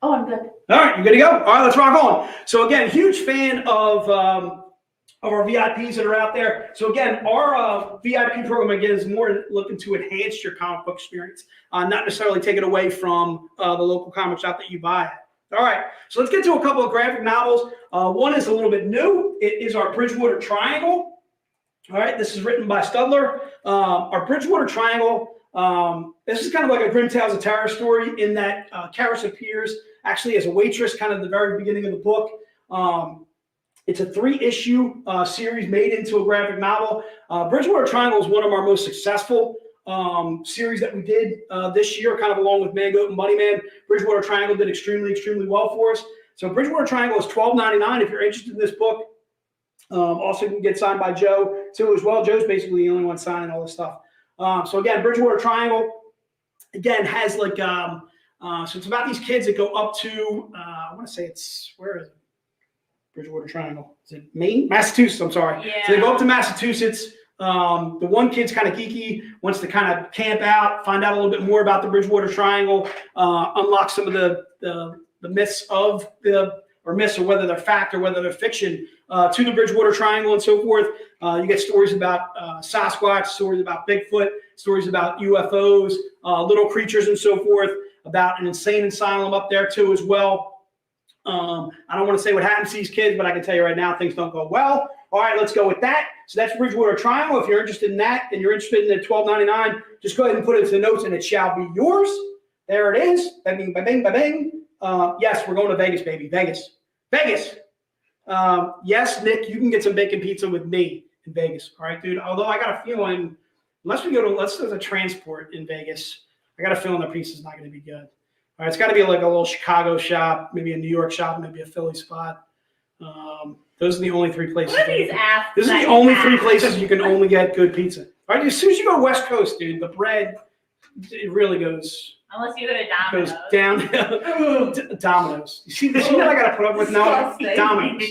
Oh, I'm good. All right, you good to go? All right, let's rock on. So again, huge fan of our VIPs that are out there. So again, our VIP program again is more looking to enhance your comic book experience, not necessarily take it away from the local comic shop that you buy at. All right, so let's get to a couple of graphic novels. One is a little bit new. It is our Bridgewater Triangle. All right, this is written by Studler. Our Bridgewater Triangle, this is kind of like a Grim Tales of Terror story in that Karis appears actually as a waitress kind of at the very beginning of the book. It's a 3-issue series made into a graphic novel. Bridgewater Triangle is one of our most successful series that we did this year, kind of along with Mangoat and Bunny Man. Bridgewater Triangle did extremely, extremely well for us. So Bridgewater Triangle is $12.99 if you're interested in this book. Also, you can get signed by Joe too as well. Joe's basically the only one signing all this stuff. So again, Bridgewater Triangle again has like so it's about these kids that go up to I want to say it's where is it? Bridgewater Triangle. Is it Maine? Massachusetts. I'm sorry. Yeah. So they go up to Massachusetts. The one kid's kind of geeky, wants to kind of camp out, find out a little bit more about the Bridgewater Triangle, unlock some of the myths of myths, or whether they're fact or whether they're fiction, to the Bridgewater Triangle and so forth. You get stories about Sasquatch, stories about Bigfoot, stories about UFOs, little creatures and so forth, about an insane asylum up there too as well. I don't want to say what happens to these kids, but I can tell you right now, things don't go well. All right, let's go with that. So that's Bridgewater Triangle. If you're interested in that and you're interested in the $12.99, just go ahead and put it into the notes and it shall be yours. There it is. Bang, bang, bang, bang. Yes, we're going to Vegas, baby. Vegas. Yes, Nick, you can get some bacon pizza with me in Vegas. All right, dude. Although I got a feeling, let's go to transport in Vegas. I got a feeling the pizza's not going to be good. All right, it's got to be like a little Chicago shop, maybe a New York shop, maybe a Philly spot. Those are the only three places. What are these apps? This is the only three places you can only get good pizza. All right, as soon as you go West Coast, dude, the bread, it really goes Unless you go to Domino's. down. Domino's. You see what I got to put up with now? Disgusting. Domino's.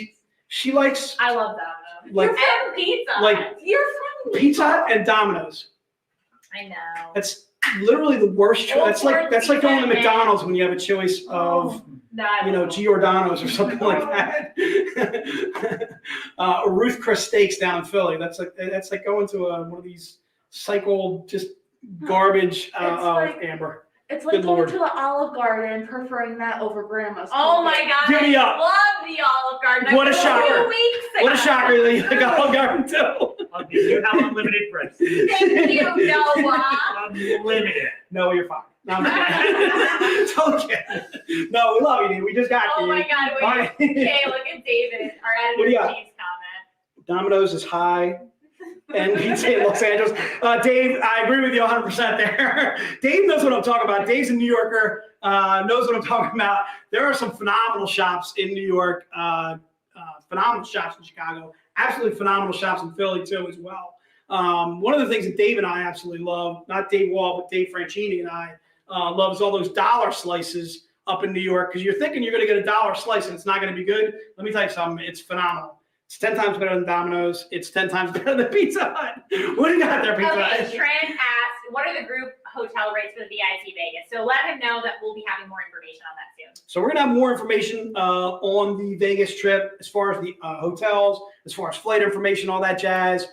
She likes I love Domino's. Like- You're from Pizza. like- You're from Pizza Hut and Domino's. I know. That's literally the worst choice. That's like going to Pizza, man. McDonald's when you have a choice of Giordano's or something like that. Or Ruth Chris Steaks down in Philly. That's like going to one of these cycle just garbage like- Amber. It's like Good going Lord. to the Olive Garden, preferring that over Grandma's. Oh my cooking. God. Give me I up. love the Olive Garden. What a I went shocker. 2 weeks ago. What a shocker that you like Olive Garden too. You have unlimited bread. Thank you, Noah. Unlimited. No, you're fine. No, I'm kidding. Don't kid. No, we love you, dude. We just got Oh you. my God. All right. Okay, look at David, our What do you editor got? Chief's comment. Domino's is high. And pizza in Los Angeles. Dave, I agree with you 100% there. Dave knows what I'm talking about. Dave's a New Yorker, knows what I'm talking about. There are some phenomenal shops in New York, phenomenal shops in Chicago, absolutely phenomenal shops in Philly too as well. One of the things that Dave and I absolutely love, not Dave Wall, but Dave Franchini and I love is all those dollar slices up in New York, because you're thinking you're going to get a dollar slice and it's not going to be good. Let me tell you something. It's phenomenal. It's 10 times better than Domino's. It's 10 times better than Pizza Hut. What do you got there, Pizza Okay, Hut? Trent asked, what are the group hotel rates for the VIC Vegas? So let him know that we'll be having more information on that soon. So we're going to have more information on the Vegas trip, as far as the hotels, as far as flight information, all that jazz,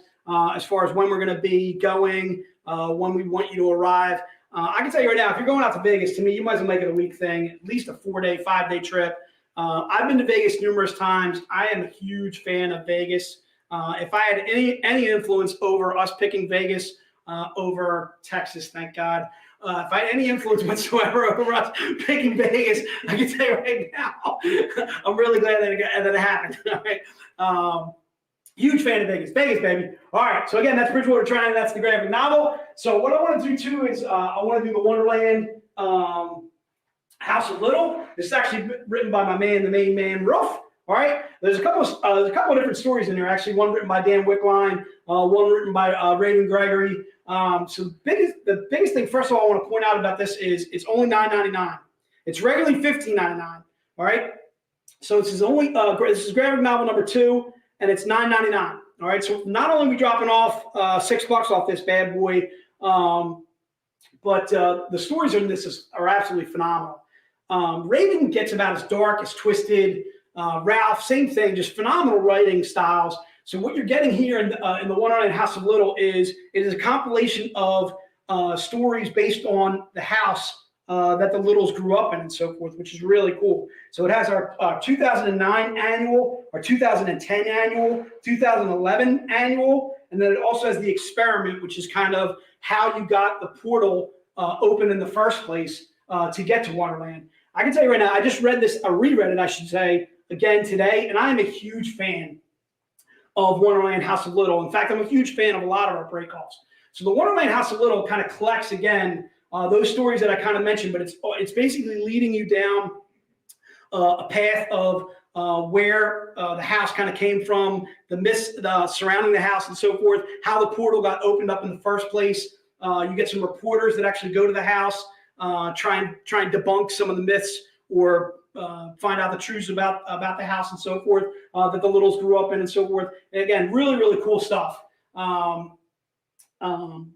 as far as when we're going to be going, when we want you to arrive. I can tell you right now, if you're going out to Vegas, to me, you might as well make it a week thing, at least a 4-day, 5-day trip. I've been to Vegas numerous times. I am a huge fan of Vegas. If I had any influence over us picking Vegas over Texas, thank God. If I had any influence whatsoever over us picking Vegas, I can tell you right now, I'm really glad that it happened. All right. Huge fan of Vegas. Vegas, baby. All right. So again, that's Bridgewater Triangle. That's the graphic novel. So what I want to do too is I want to do the Wonderland House of Little. This is actually written by my man, the main man, Ruff. All right. There's a couple of different stories in there. Actually, one written by Dan Wickline, one written by Raven Gregory. So the biggest thing, first of all, I want to point out about this is it's only $9.99. It's regularly $15.99. All right. So this is only this is graphic novel number 2, and it's $9.99. All right. So not only are we dropping off $6 off this bad boy, but the stories in this are absolutely phenomenal. Raven gets about as dark, as twisted. Ralph, same thing, just phenomenal writing styles. So what you're getting here in the Wonderland House of Little is a compilation of stories based on the house that the Littles grew up in and so forth, which is really cool. So it has our 2009 annual, our 2010 annual, 2011 annual, and then it also has the experiment, which is kind of how you got the portal open in the first place to get to Wonderland. I can tell you right now, I just read this, I reread it, I should say, again today, and I am a huge fan of Wonderland House of Little. In fact, I'm a huge fan of a lot of our breakoffs. So the Wonderland House of Little kind of collects, again, those stories that I kind of mentioned, but it's basically leading you down a path of where the house kind of came from, the mist surrounding the house and so forth, how the portal got opened up in the first place. You get some reporters that actually go to the house, try and debunk some of the myths or find out the truths about the house and so forth that the Littles grew up in and so forth. And again, really, really cool stuff.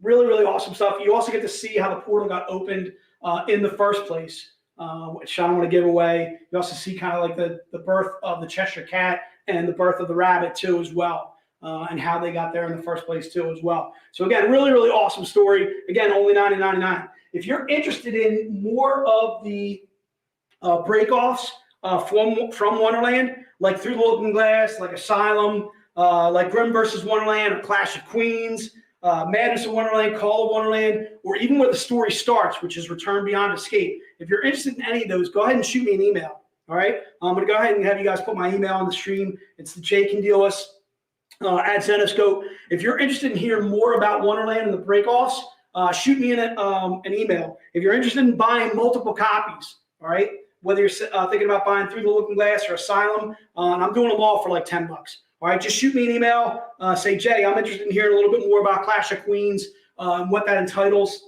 Really, really awesome stuff. You also get to see how the portal got opened in the first place, which I don't want to give away. You also see kind of like the birth of the Cheshire Cat and the birth of the rabbit too as well, and how they got there in the first place too as well. So again, really, really awesome story. Again, only $9.99. If you're interested in more of the breakoffs from Wonderland, like Through the Looking Glass, like Asylum, like Grimm versus Wonderland, or Clash of Queens, Madness of Wonderland, Call of Wonderland, or even where the story starts, which is Return Beyond Escape. If you're interested in any of those, go ahead and shoot me an email. All right, I'm going to go ahead and have you guys put my email on the stream. It's the jcandelis at Xenoscope. If you're interested in hearing more about Wonderland and the breakoffs, shoot me an email. If you're interested in buying multiple copies, all right, whether you're thinking about buying Through the Looking Glass or Asylum, and I'm doing them all for like $10. All right, just shoot me an email. Say, Jay, I'm interested in hearing a little bit more about Clash of Queens and what that entitles,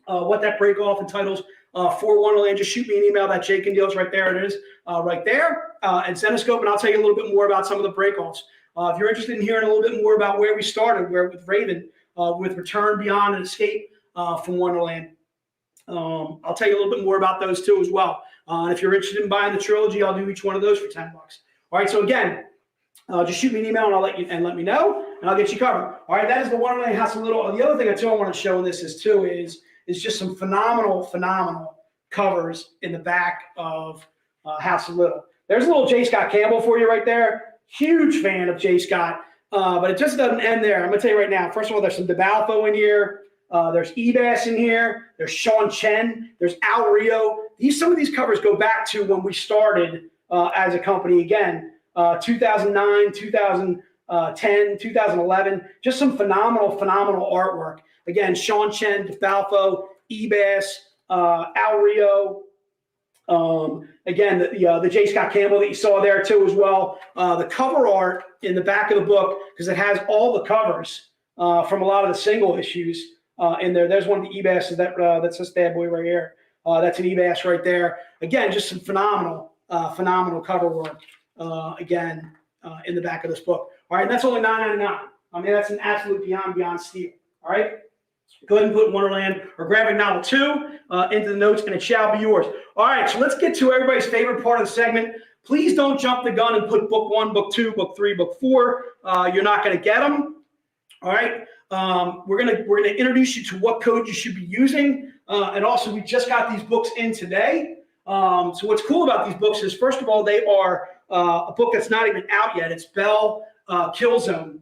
what that break-off entitles for Wonderland. Just shoot me an email. That Jake and Deals right there. It is right there at Xenoscope, and I'll tell you a little bit more about some of the break-offs. If you're interested in hearing a little bit more about where we started, where with Raven, with Return Beyond and Escape from Wonderland, I'll tell you a little bit more about those too as well. And if you're interested in buying the trilogy, I'll do each one of those for $10. All right, so again, just shoot me an email and I'll let me know, and I'll get you covered. All right, that is the Wonderland House of Little. The other thing I want to show in this is just some phenomenal covers in the back of House of Little. There's a little J. Scott Campbell for you right there. Huge fan of J. Scott, but it just doesn't end there. I'm going to tell you right now. First of all, there's some DeBalfo in here. There's Ebass in here. There's Sean Chen. There's Al Rio. Some of these covers go back to when we started as a company again. 2009, 2010, 2011, just some phenomenal artwork. Again, Sean Chen, DeFalco, Ebass, Al Rio. Again, the J. Scott Campbell that you saw there too as well. The cover art in the back of the book, because it has all the covers from a lot of the single issues in there. There's one of the Ebasses that's this bad boy right here. That's an Ebass right there. Again, just some phenomenal cover work. Again, in the back of this book. All right, and that's only $9.99. I mean, that's an absolute beyond steal. All right, go ahead and put Wonderland or Graphic Novel 2 into the notes, and it shall be yours. All right, so let's get to everybody's favorite part of the segment. Please don't jump the gun and put book 1, book 2, book 3, book 4. You're not going to get them. All right, we're gonna introduce you to what code you should be using, and also we just got these books in today. So what's cool about these books is, first of all, they are a book that's not even out yet. It's Bell Killzone.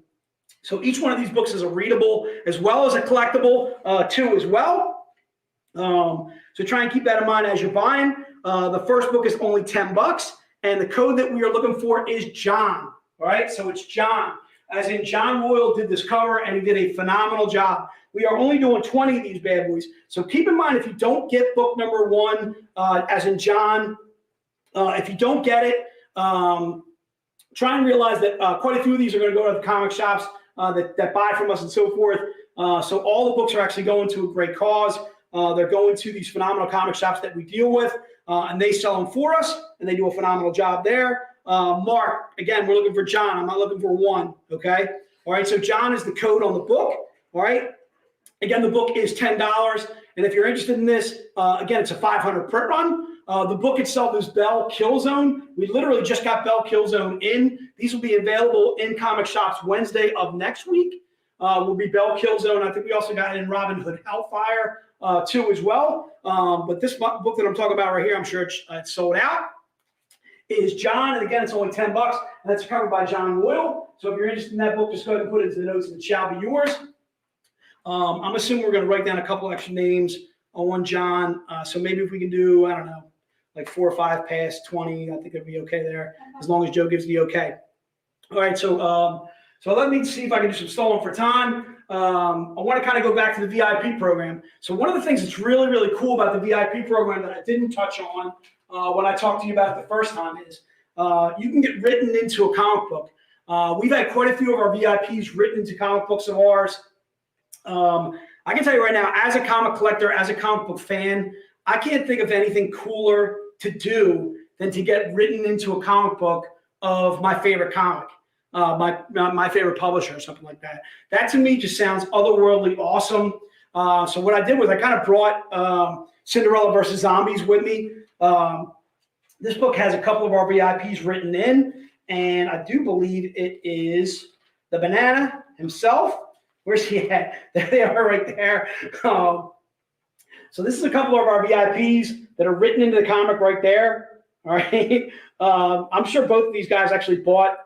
So each one of these books is a readable as well as a collectible too as well. So try and keep that in mind as you're buying. The first book is only $10, and the code that we are looking for is John. All right, so it's John, as in John Royal did this cover, and he did a phenomenal job. We are only doing 20 of these bad boys. So keep in mind, if you don't get book number 1, as in John, if you don't get it, try and realize that quite a few of these are going to go to the comic shops that buy from us and so forth. So all the books are actually going to a great cause. They're going to these phenomenal comic shops that we deal with, and they sell them for us, and they do a phenomenal job there. Mark, again, we're looking for John. I'm not looking for 1, okay? All right, so John is the code on the book, all right? Again, the book is $10, and if you're interested in this, again, it's a 500 print run. The book itself is Bell Killzone. We literally just got Bell Killzone in. These will be available in comic shops Wednesday of next week. Will be Bell Killzone. I think we also got it in Robin Hood Hellfire too as well. But this book that I'm talking about right here, I'm sure it's sold out, is John. And again, it's only $10, and that's covered by John Royal. So if you're interested in that book, just go ahead and put it into the notes, and it shall be yours. I'm assuming we're going to write down a couple extra names on John. So maybe if we can do, I don't know, like 4 or 5 past 20, I think it'd be okay there, as long as Joe gives the okay. All right, so let me see if I can do some stolen for time. I want to kind of go back to the VIP program. So one of the things that's really cool about the VIP program that I didn't touch on when I talked to you about it the first time is you can get written into a comic book. We've had quite a few of our VIPs written into comic books of ours. I can tell you right now, as a comic collector, as a comic book fan, I can't think of anything cooler to do than to get written into a comic book of my favorite comic, my favorite publisher or something like that. That to me just sounds otherworldly awesome. So what I did was I kind of brought Cinderella versus Zombies with me. This book has a couple of our VIPs written in, and I do believe it is the Banana himself. Where's he at? There they are right there. So this is a couple of our VIPs that are written into the comic right there. All right. I'm sure both of these guys actually bought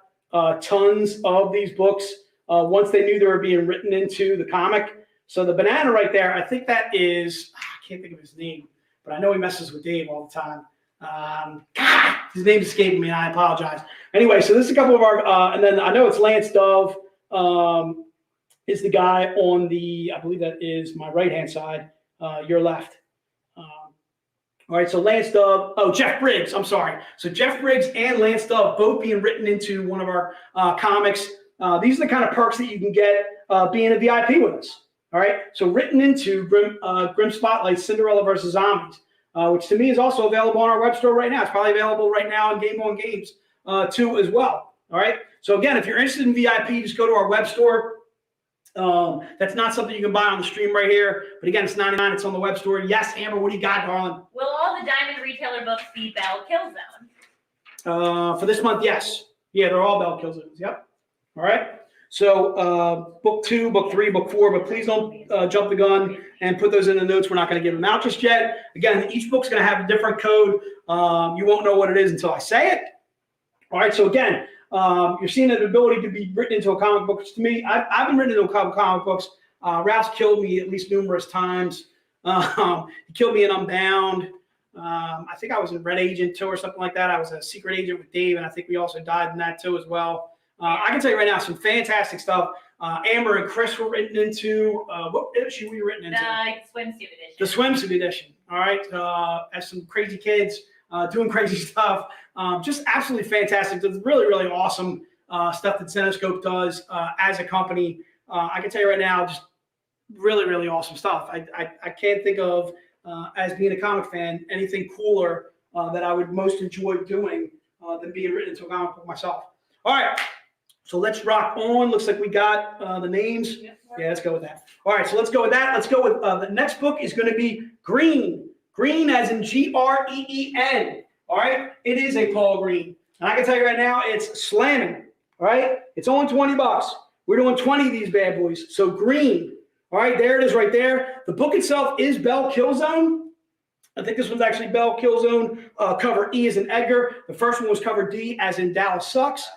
tons of these books once they knew they were being written into the comic. So the Banana right there, I think that is, I can't think of his name, but I know he messes with Dave all the time. God, his name's escaping me, and I apologize. Anyway, so this is a couple of our, and then I know it's Lance Dove is the guy on the, I believe that is my right-hand side, your left. All right, so Lance Dove, Jeff Briggs, I'm sorry. So Jeff Briggs and Lance Dove both being written into one of our comics. These are the kind of perks that you can get being a VIP with us. All right, so written into Grim Spotlight, Cinderella versus Zombies, which to me is also available on our web store right now. It's probably available right now on Game On Games too as well. All right, so again, if you're interested in VIP, just go to our web store. That's not something you can buy on the stream right here, but again, it's $99. It's on the web store. Yes, Amber, what do you got, darling? Will all the Diamond retailer books be Bell Killzone? For this month, yes. Yeah, they're all Bell Killzones. Yep. All right. So book 2, book 3, book 4, but please don't jump the gun and put those in the notes. We're not going to give them out just yet. Again, each book's going to have a different code. You won't know what it is until I say it. All right. So again, you're seeing the ability to be written into a comic book. To me, I've been written into a couple comic books. Ralph's killed me at least numerous times. He killed me in Unbound. I think I was in Red Agent too or something like that. I was a secret agent with Dave, and I think we also died in that too as well. I can tell you right now, some fantastic stuff. Amber and Chris were written into. What issue were you written into? The swimsuit edition. The swimsuit edition. All right. As some crazy kids doing crazy stuff. Just absolutely fantastic. It's really, really awesome stuff that Xenoscope does as a company. I can tell you right now, just really, really awesome stuff. I can't think of, as being a comic fan, anything cooler that I would most enjoy doing than being written into a comic book myself. All right. So let's rock on. Looks like we got the names. Yeah, let's go with that. All right, so let's go with that. Let's go with the next book is going to be Green. Green as in Green. All right, it is a Paul Green. And I can tell you right now, it's slamming. All right, it's only $20. We're doing 20 of these bad boys. So Green. All right, there it is right there. The book itself is Bell Killzone. I think this one's actually Bell Killzone. Cover E as in Edgar. The first one was cover D as in Dallas Sucks.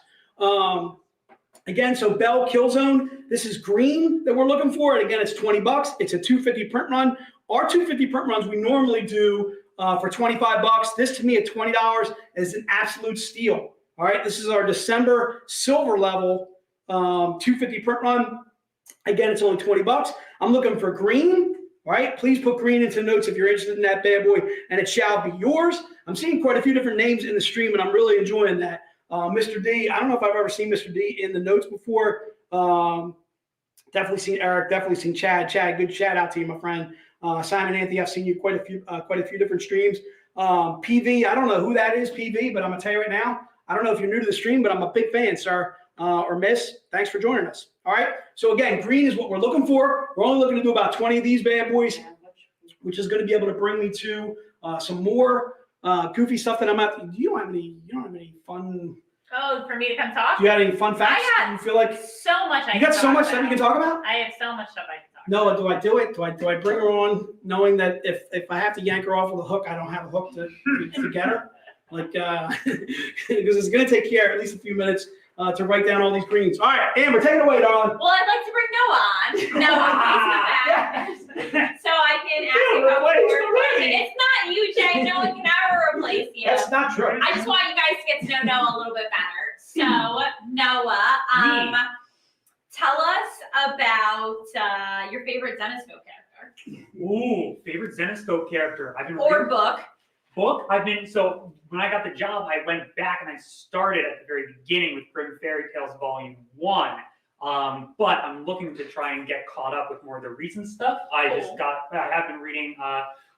Again, so Bell Killzone, this is Green that we're looking for. And again, it's $20. It's a 250 print run. Our 250 print runs we normally do for $25. This to me at $20 is an absolute steal. All right, this is our December silver level 250 print run. Again, it's only $20. I'm looking for Green. All right, please put Green into notes if you're interested in that bad boy, and it shall be yours. I'm seeing quite a few different names in the stream, and I'm really enjoying that. Mr. D, I don't know if I've ever seen Mr. D in the notes before. Definitely seen Eric, definitely seen Chad. Chad, good shout out to you, my friend. Simon Anthony, I've seen you quite a few different streams. PV, I don't know who that is, PV, but I'm gonna tell you right now, I don't know if you're new to the stream, but I'm a big fan, sir, or miss. Thanks for joining us. All right, so again, Green is what we're looking for. We're only looking to do about 20 of these bad boys, which is going to be able to bring me to some more goofy stuff that I'm at. You don't have any fun. Oh, for me to come talk? Do you have any fun facts? I have you feel like so much. You got so much stuff you can talk about? I have so much stuff I can talk about. No, do I do it? Do I bring her on knowing that if I have to yank her off with a hook, I don't have a hook to get her? Like, because it's going to take care at least a few minutes to write down all these greens. All right, Amber, take it away, darling. Well, I'd like to bring Noah on. Noah, please come back. So I can ask you about It's not you, Jay. No one can ever replace you. That's not true. I just want you guys to get to know Noah a little bit better. So, Noah, tell us about your favorite Xenoscope character. Ooh, favorite Xenoscope character. Or book. Book, so when I got the job, I went back and I started at the very beginning with Grimm Fairy Tales Volume 1. But I'm looking to try and get caught up with more of the recent stuff. I have been reading,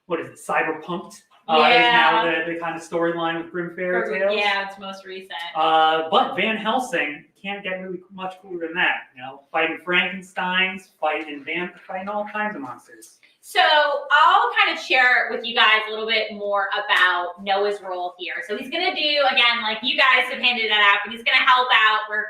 what is it, Cyberpunked? Is now the kind of storyline with Grimm Fairy Tales. Yeah, it's most recent. But Van Helsing can't get really much cooler than that. You know, fighting Frankensteins, fighting all kinds of monsters. So I'll kind of share with you guys a little bit more about Noah's role here. So he's going to do, again, like you guys have handed that out, but he's going to help out where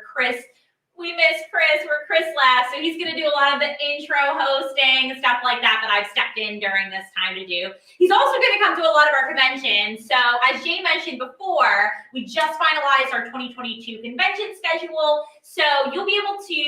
we missed Chris, where Chris left. So he's going to do a lot of the intro hosting and stuff like that I've stepped in during this time to do. He's also going to come to a lot of our conventions. So as Jay mentioned before, we just finalized our 2022 convention schedule. So you'll be able to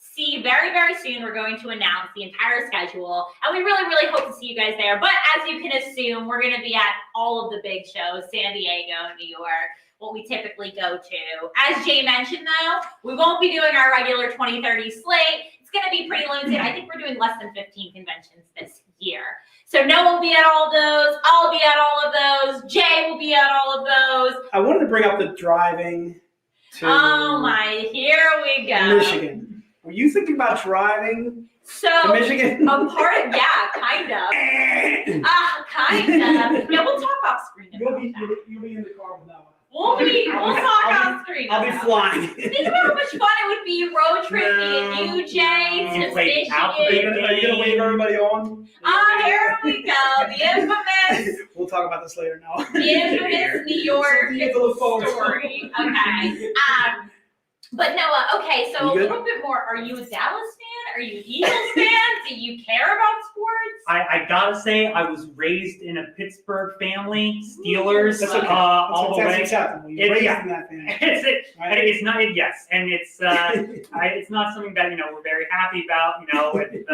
see very, very soon. We're going to announce the entire schedule, and we really, really hope to see you guys there. But as you can assume, we're going to be at all of the big shows, San Diego, New York, what we typically go to. As Jay mentioned, though, we won't be doing our regular 2030 slate. It's going to be pretty limited. I think we're doing less than 15 conventions this year. So Noah will be at all of those. I'll be at all of those. Jay will be at all of those. I wanted to bring up the driving to here we go. Michigan. Were you thinking about driving to Michigan? A part of, kind of. Kind of. Yeah, we'll talk off screen. You'll be in the car with that one. We'll talk off screen. I'll be flying. Think about how much fun it would be road trip me and you, Jay, to Michigan. Are you gonna wave everybody on? Here we go. The infamous. We'll talk about this later now. The infamous New York story. Okay. But Noah, okay, so a little bit more. Are you a Dallas fan? Are you an Eagles fan? Do you care about sports? I gotta say, I was raised in a Pittsburgh family, Steelers, That's okay. all the way. Acceptable. You're raised in that family. It's not, yes, and it's not something that we're very happy about. With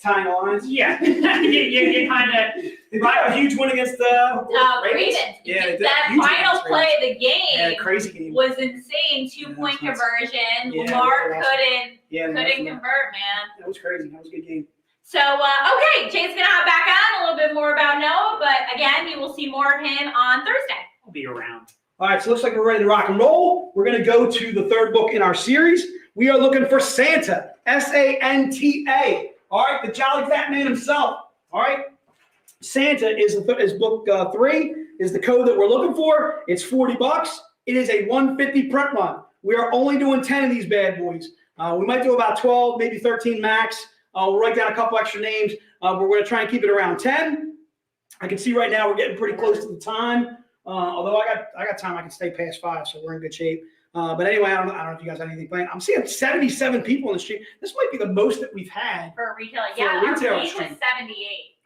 tying lines. Yeah, you kind of right. A huge win against the Ravens. Yeah, that final play of the game. Crazy game. Was insane. 2-point conversion. Lamar couldn't convert, man. That was crazy. That was a good game. So, okay, Jay's gonna hop back on a little bit more about Noah, but again, you will see more of him on Thursday. I'll be around. All right, so looks like we're ready to rock and roll. We're gonna go to the third book in our series. We are looking for Santa, Santa. All right, the jolly fat man himself. All right, Santa is book 3 is the code that we're looking for. It's $40. It is a 150 print run. We are only doing 10 of these bad boys. We might do about 12, maybe 13 max. We'll write down a couple extra names. We're going to try and keep it around 10. I can see right now we're getting pretty close to the time. Although I got time, I can stay past 5, so we're in good shape. But anyway, I don't know if you guys have anything planned. I'm seeing 77 people in the stream. This might be the most that we've had for a retailer. Our stream was 78.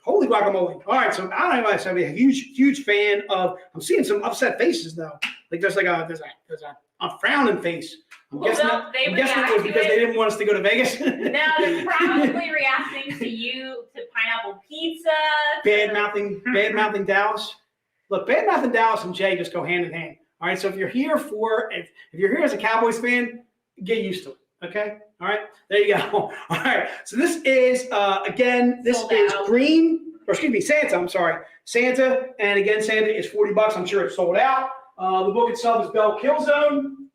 Holy guacamole! All right, so I don't know. I'm a huge fan of. I'm seeing some upset faces though. Like there's a frowning face. I'm guessing it was because they didn't want us to go to Vegas. No, they're probably reacting to you, to pineapple pizza. Bad mouthing Dallas. Look, bad mouthing Dallas and Jay just go hand in hand. All right, so if you're here as a Cowboys fan, get used to it. Okay, all right, there you go. All right, so this is Santa. I'm sorry, Santa, and again, Santa is $40. I'm sure it's sold out. The book itself is Bell Killzone.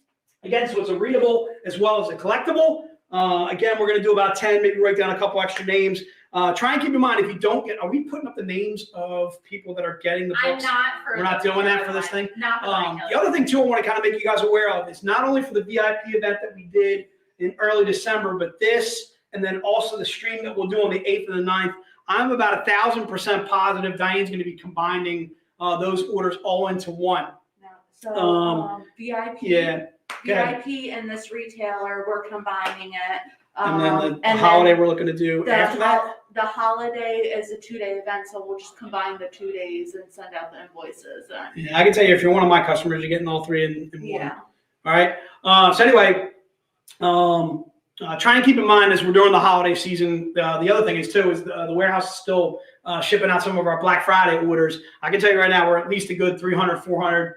Again, so it's a readable as well as a collectible. Again, we're going to do about 10, maybe write down a couple extra names. Try and keep in mind, if you don't get, are we putting up the names of people that are getting the books? We're not doing that for this thing. The other thing, too, I want to kind of make you guys aware of is not only for the VIP event that we did in early December, but this, and then also the stream that we'll do on the 8th and the 9th. I'm about 1,000% positive Diane's going to be combining those orders all into one. So VIP. Yeah. VIP and this retailer, we're combining it. And then the holiday we're looking to do after that. The holiday is a 2-day event, so we'll just combine the 2 days and send out the invoices. Yeah, I can tell you if you're one of my customers, you're getting all 3 in one. Yeah. All right. So anyway, try and keep in mind as we're during the holiday season. The other thing is the warehouse is still shipping out some of our Black Friday orders. I can tell you right now we're at least a good 300, 400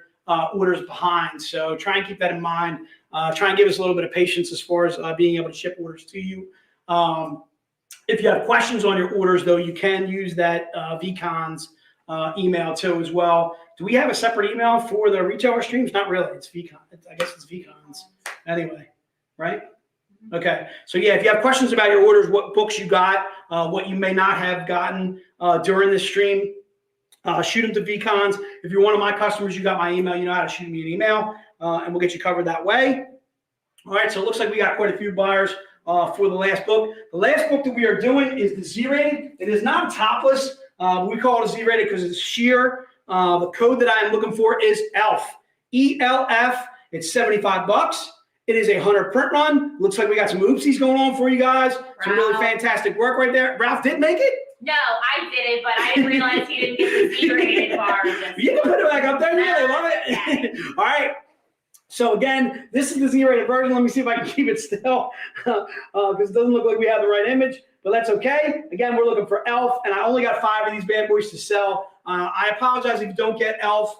orders behind. So try and keep that in mind. Try and give us a little bit of patience as far as being able to ship orders to you. If you have questions on your orders, though, you can use that VCons email too as well. Do we have a separate email for the retailer streams? Not really. It's VCon. I guess it's VCons. Anyway, right? Okay. So yeah, if you have questions about your orders, what books you got, what you may not have gotten during this stream, shoot them to VCons. If you're one of my customers, you got my email, you know how to shoot me an email, and we'll get you covered that way. All right, so it looks like we got quite a few buyers for the last book. The last book that we are doing is the Z-rated. It is not topless. We call it a Z-rated because it's sheer. The code that I am looking for is ELF. E-L-F. It's $75. It is a 100 print run. Looks like we got some oopsies going on for you guys. Some really fantastic work right there. Ralph did make it? No, I did it, but I didn't realize he didn't get the Z-rated bar. You can put it back up there. Yeah, they love it. All right. So again, this is the Z-rated version. Let me see if I can keep it still because it doesn't look like we have the right image, but that's okay. Again, we're looking for ELF, and I only got 5 of these bad boys to sell. I apologize if you don't get ELF.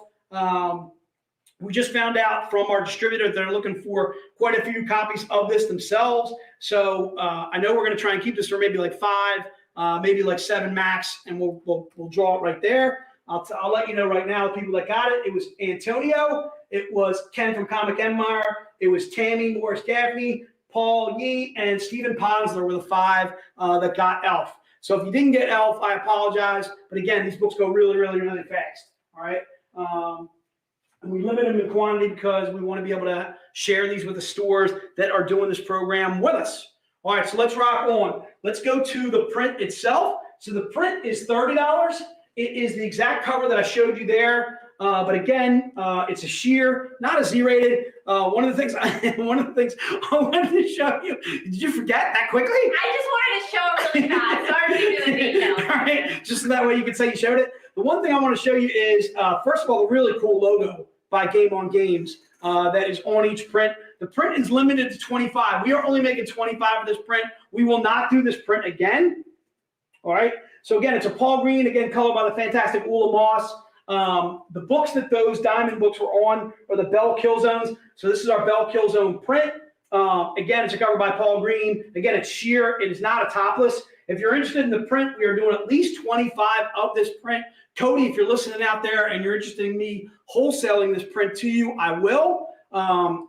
We just found out from our distributor that they're looking for quite a few copies of this themselves. So I know we're going to try and keep this for maybe like 5, maybe like 7 max, and we'll draw it right there. I'll let you know right now the people that got it. It was Antonio. It was Ken from Comic Empire. It was Tammy Morris Gaffney, Paul Yee, and Stephen Ponsler were the 5 that got ELF. So if you didn't get ELF, I apologize. But again, these books go really, really, really fast. All right. And we limit them in quantity because we want to be able to share these with the stores that are doing this program with us. All right, so let's rock on. Let's go to the print itself. So the print is $30. It is the exact cover that I showed you there. But again, it's a sheer, not a Z-rated. One of the things I wanted to show you. Did you forget that quickly? I just wanted to show it really fast. Sorry to give you the details. All right, just so that way you can say you showed it. The one thing I want to show you is, first of all, a really cool logo by Game on Games that is on each print. The print is limited to 25. We are only making 25 of this print. We will not do this print again. All right. So again, it's a Paul Green, again, colored by the fantastic Ula Moss. The books that those diamond books were on are the Bell Killzones. So this is our Bell Killzone print. Again, it's a cover by Paul Green. Again, it's sheer. It is not a topless. If you're interested in the print, we are doing at least 25 of this print. Cody, if you're listening out there and you're interested in me wholesaling this print to you, I will. I'll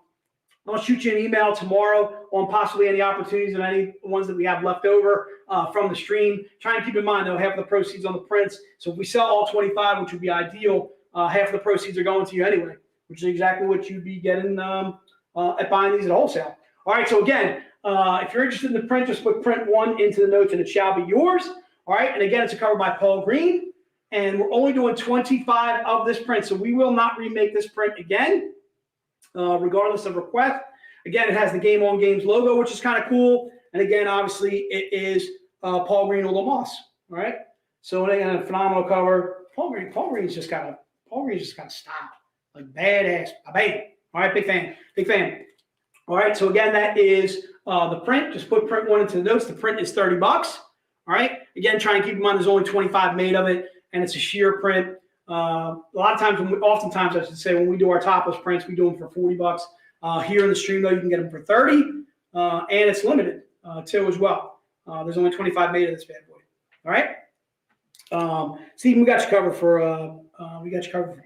shoot you an email tomorrow on possibly any opportunities and any ones that we have left over from the stream. Try and keep in mind, though, half of the proceeds on the prints. So if we sell all 25, which would be ideal, half of the proceeds are going to you anyway, which is exactly what you'd be getting at buying these at wholesale. All right, so again, if you're interested in the print, just put print 1 into the notes and it shall be yours. All right, and again, it's a cover by Paul Green. And we're only doing 25 of this print, so we will not remake this print again, regardless of request. Again, it has the Game on Games logo, which is kind of cool. And again, obviously, it is Paul Green or Moss. All right. So again, a phenomenal cover. Paul Green's just got a style, like badass. Bam. All right, big fan. All right. So again, that is the print. Just put print 1 into the notes. The print is $30. All right. Again, try and keep in mind there's only 25 made of it. And it's a sheer print. Oftentimes, I should say, when we do our topless prints, we do them for $40. Here in the stream, though, you can get them for $30, and it's limited too as well. There's only 25 made of this bad boy. All right, Stephen, we got you covered for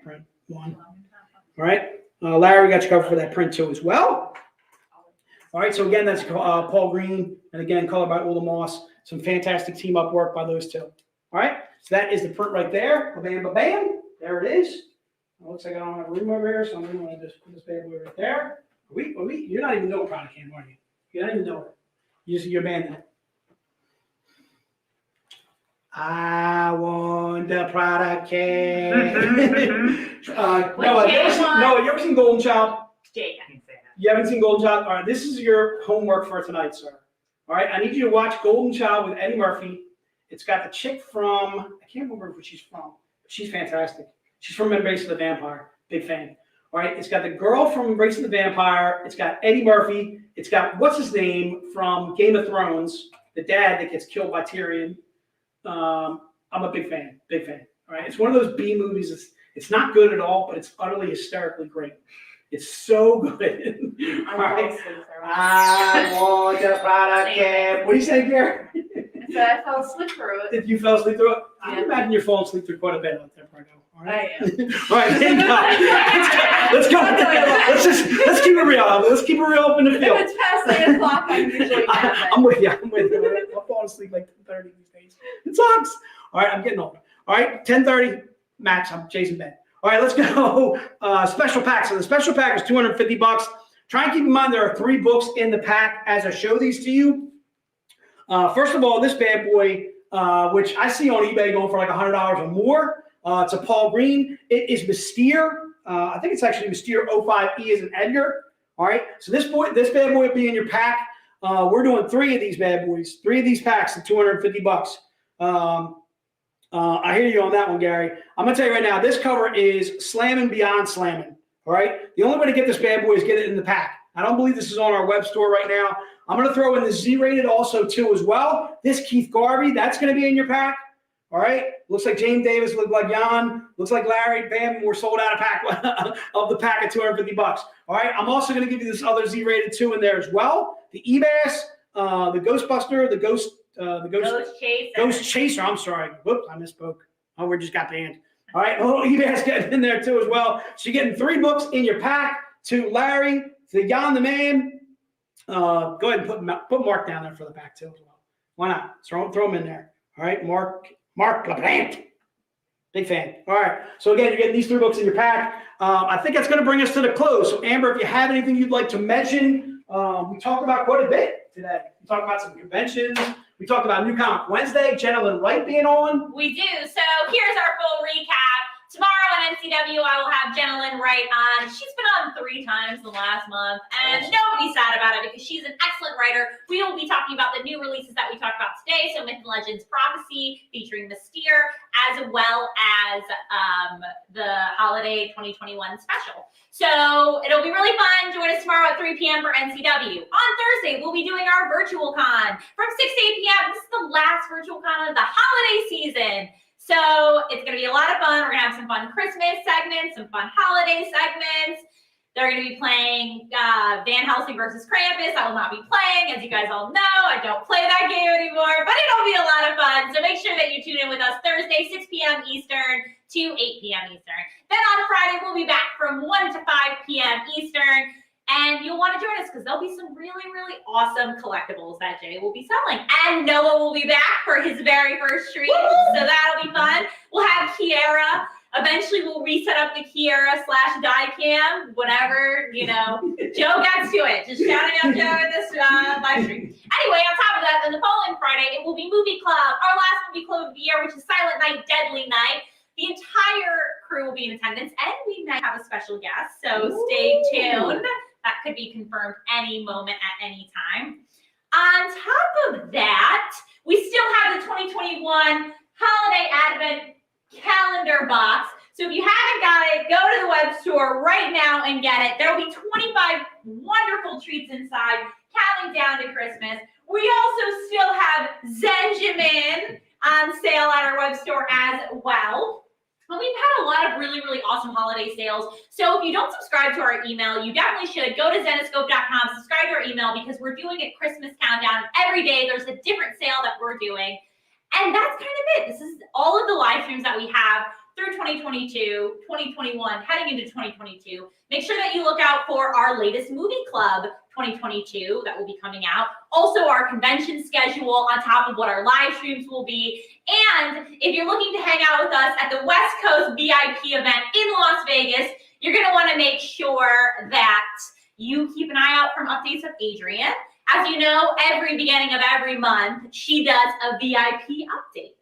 print 1. All right, Larry, we got you covered for that print 2 as well. All right, so again, that's Paul Green, and again, colored by Ula Moss. Some fantastic team up work by those two. All right, so that is the print right there. Ba-bam, ba-bam. There it is. It looks like I don't have room over here, so I'm going to just put this bad boy right there. You're not even know what product came, are you? You don't even know it. You're abandoning it. I want the product can. Noah, you ever seen Golden Child? Jake. You haven't seen Golden Child? All right, this is your homework for tonight, sir. All right, I need you to watch Golden Child with Eddie Murphy. It's got the chick from, I can't remember where she's from, but she's fantastic. She's from Embrace of the Vampire. Big fan. All right, it's got the girl from Embrace of the Vampire. It's got Eddie Murphy. It's got, what's his name from Game of Thrones, the dad that gets killed by Tyrion. I'm a big fan. All right, it's one of those B movies. It's not good at all, but it's utterly hysterically great. It's so good. All right. I want the product. What do you say, Gary? So I fell asleep through it. If you fell asleep through it, I Yeah. imagine you're falling asleep through quite a bit out there, Margo. All right. I am. All right, thank God. Let's go. Let's keep it real. Let's keep it real up in the field. If it's past 8 o'clock, I'm usually napping. I'm with you. I'm falling asleep like 10:30 these days. It sucks. All right, I'm getting older. All right, 10:30 match. I'm chasing Ben. All right, let's go. Special pack. So the special pack is $250. Try and keep in mind there are 3 books in the pack as I show these to you. First of all, this bad boy, which I see on eBay going for like $100 or more. It's a Paul Green. It is Mystere. I think it's actually Mystere 05E as an Edgar. All right, so this bad boy will be in your pack. We're doing 3 of these bad boys, 3 of these packs at $250. I hear you on that one, Gary. I'm gonna tell you right now, this cover is slamming beyond slamming. All right, the only way to get this bad boy is get it in the pack. I don't believe this is on our web store right now. I'm gonna throw in the Z-rated also too as well. This Keith Garvey, that's gonna be in your pack. All right, looks like James Davis, looks like Jan, looks like Larry. Bam, we're sold out of pack of the pack at $250. All right, I'm also gonna give you this other Z-rated 2 in there as well. The Ebass, the Ghostbuster, the Ghost Chaser. I'm sorry. Whoops, I misspoke. Oh, we just got banned. All right, a little eBay's getting in there too as well. So you're getting 3 books in your pack to Larry, to Jan the Man. Go ahead and put Mark down there for the pack too as well. Why not? Throw him in there. All right, Mark LaPlante. Big fan. All right. So again, you're getting these 3 books in your pack. I think that's going to bring us to the close. So Amber, if you have anything you'd like to mention, we talked about quite a bit today. We talked about some conventions. We talked about New Comic Wednesday, Jenna Lynn Wright being on. We do. So here's our full recap. Tomorrow on NCW, I will have Jenna Lynn Wright on. She's been on 3 times in the last month, and nobody's sad about it because she's an excellent writer. We will be talking about the new releases that we talked about today. So Myth and Legends Prophecy featuring Mystere, as well as the Holiday 2021 special. So it'll be really fun. Join us tomorrow at 3 p.m. for NCW. On Thursday, we'll be doing our virtual con from 6 to 8 p.m. This is the last virtual con of the holiday season. So it's going to be a lot of fun. We're going to have some fun Christmas segments, some fun holiday segments. They're going to be playing Van Helsing versus Krampus. I will not be playing. As you guys all know, I don't play that game anymore, but it'll be a lot of fun. So make sure that you tune in with us Thursday, 6 p.m. Eastern to 8 p.m. Eastern. Then on Friday, we'll be back from 1 to 5 p.m. Eastern. And you'll want to join us because there'll be some really, really awesome collectibles that Jay will be selling. And Noah will be back for his very first stream. So that'll be fun. We'll have Kiera. Eventually, we'll reset up the Kiera/Diecam, whatever, Joe gets to it. Just shouting out Joe in this live stream. Anyway, on top of that, then the following Friday, it will be Movie Club, our last movie club of the year, which is Silent Night, Deadly Night. The entire crew will be in attendance, and we might have a special guest, so stay tuned. That could be confirmed any moment at any time. On top of that, we still have the 2021 Holiday Advent Calendar box. So if you haven't got it, go to the web store right now and get it. There will be 25 wonderful treats inside, counting down to Christmas. We also still have Zenjamin on sale at our web store as well. And we've had a lot of really, really awesome holiday sales. So if you don't subscribe to our email, you definitely should. Go to Xenoscope.com, subscribe to our email because we're doing a Christmas countdown. Every day there's a different sale that we're doing. And that's kind of it. This is all of the live streams that we have through 2022, 2021, heading into 2022. Make sure that you look out for our latest movie club 2022 that will be coming out. Also our convention schedule on top of what our live streams will be. And if you're looking to hang out with us at the West Coast VIP event in Las Vegas, you're going to want to make sure that you keep an eye out from updates of Adrienne. As you know, every beginning of every month, she does a VIP update.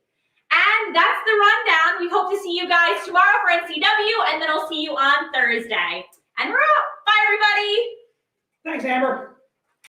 And that's the rundown. We hope to see you guys tomorrow for NCW, and then I'll see you on Thursday. And we're out. Bye, everybody. Thanks, Amber.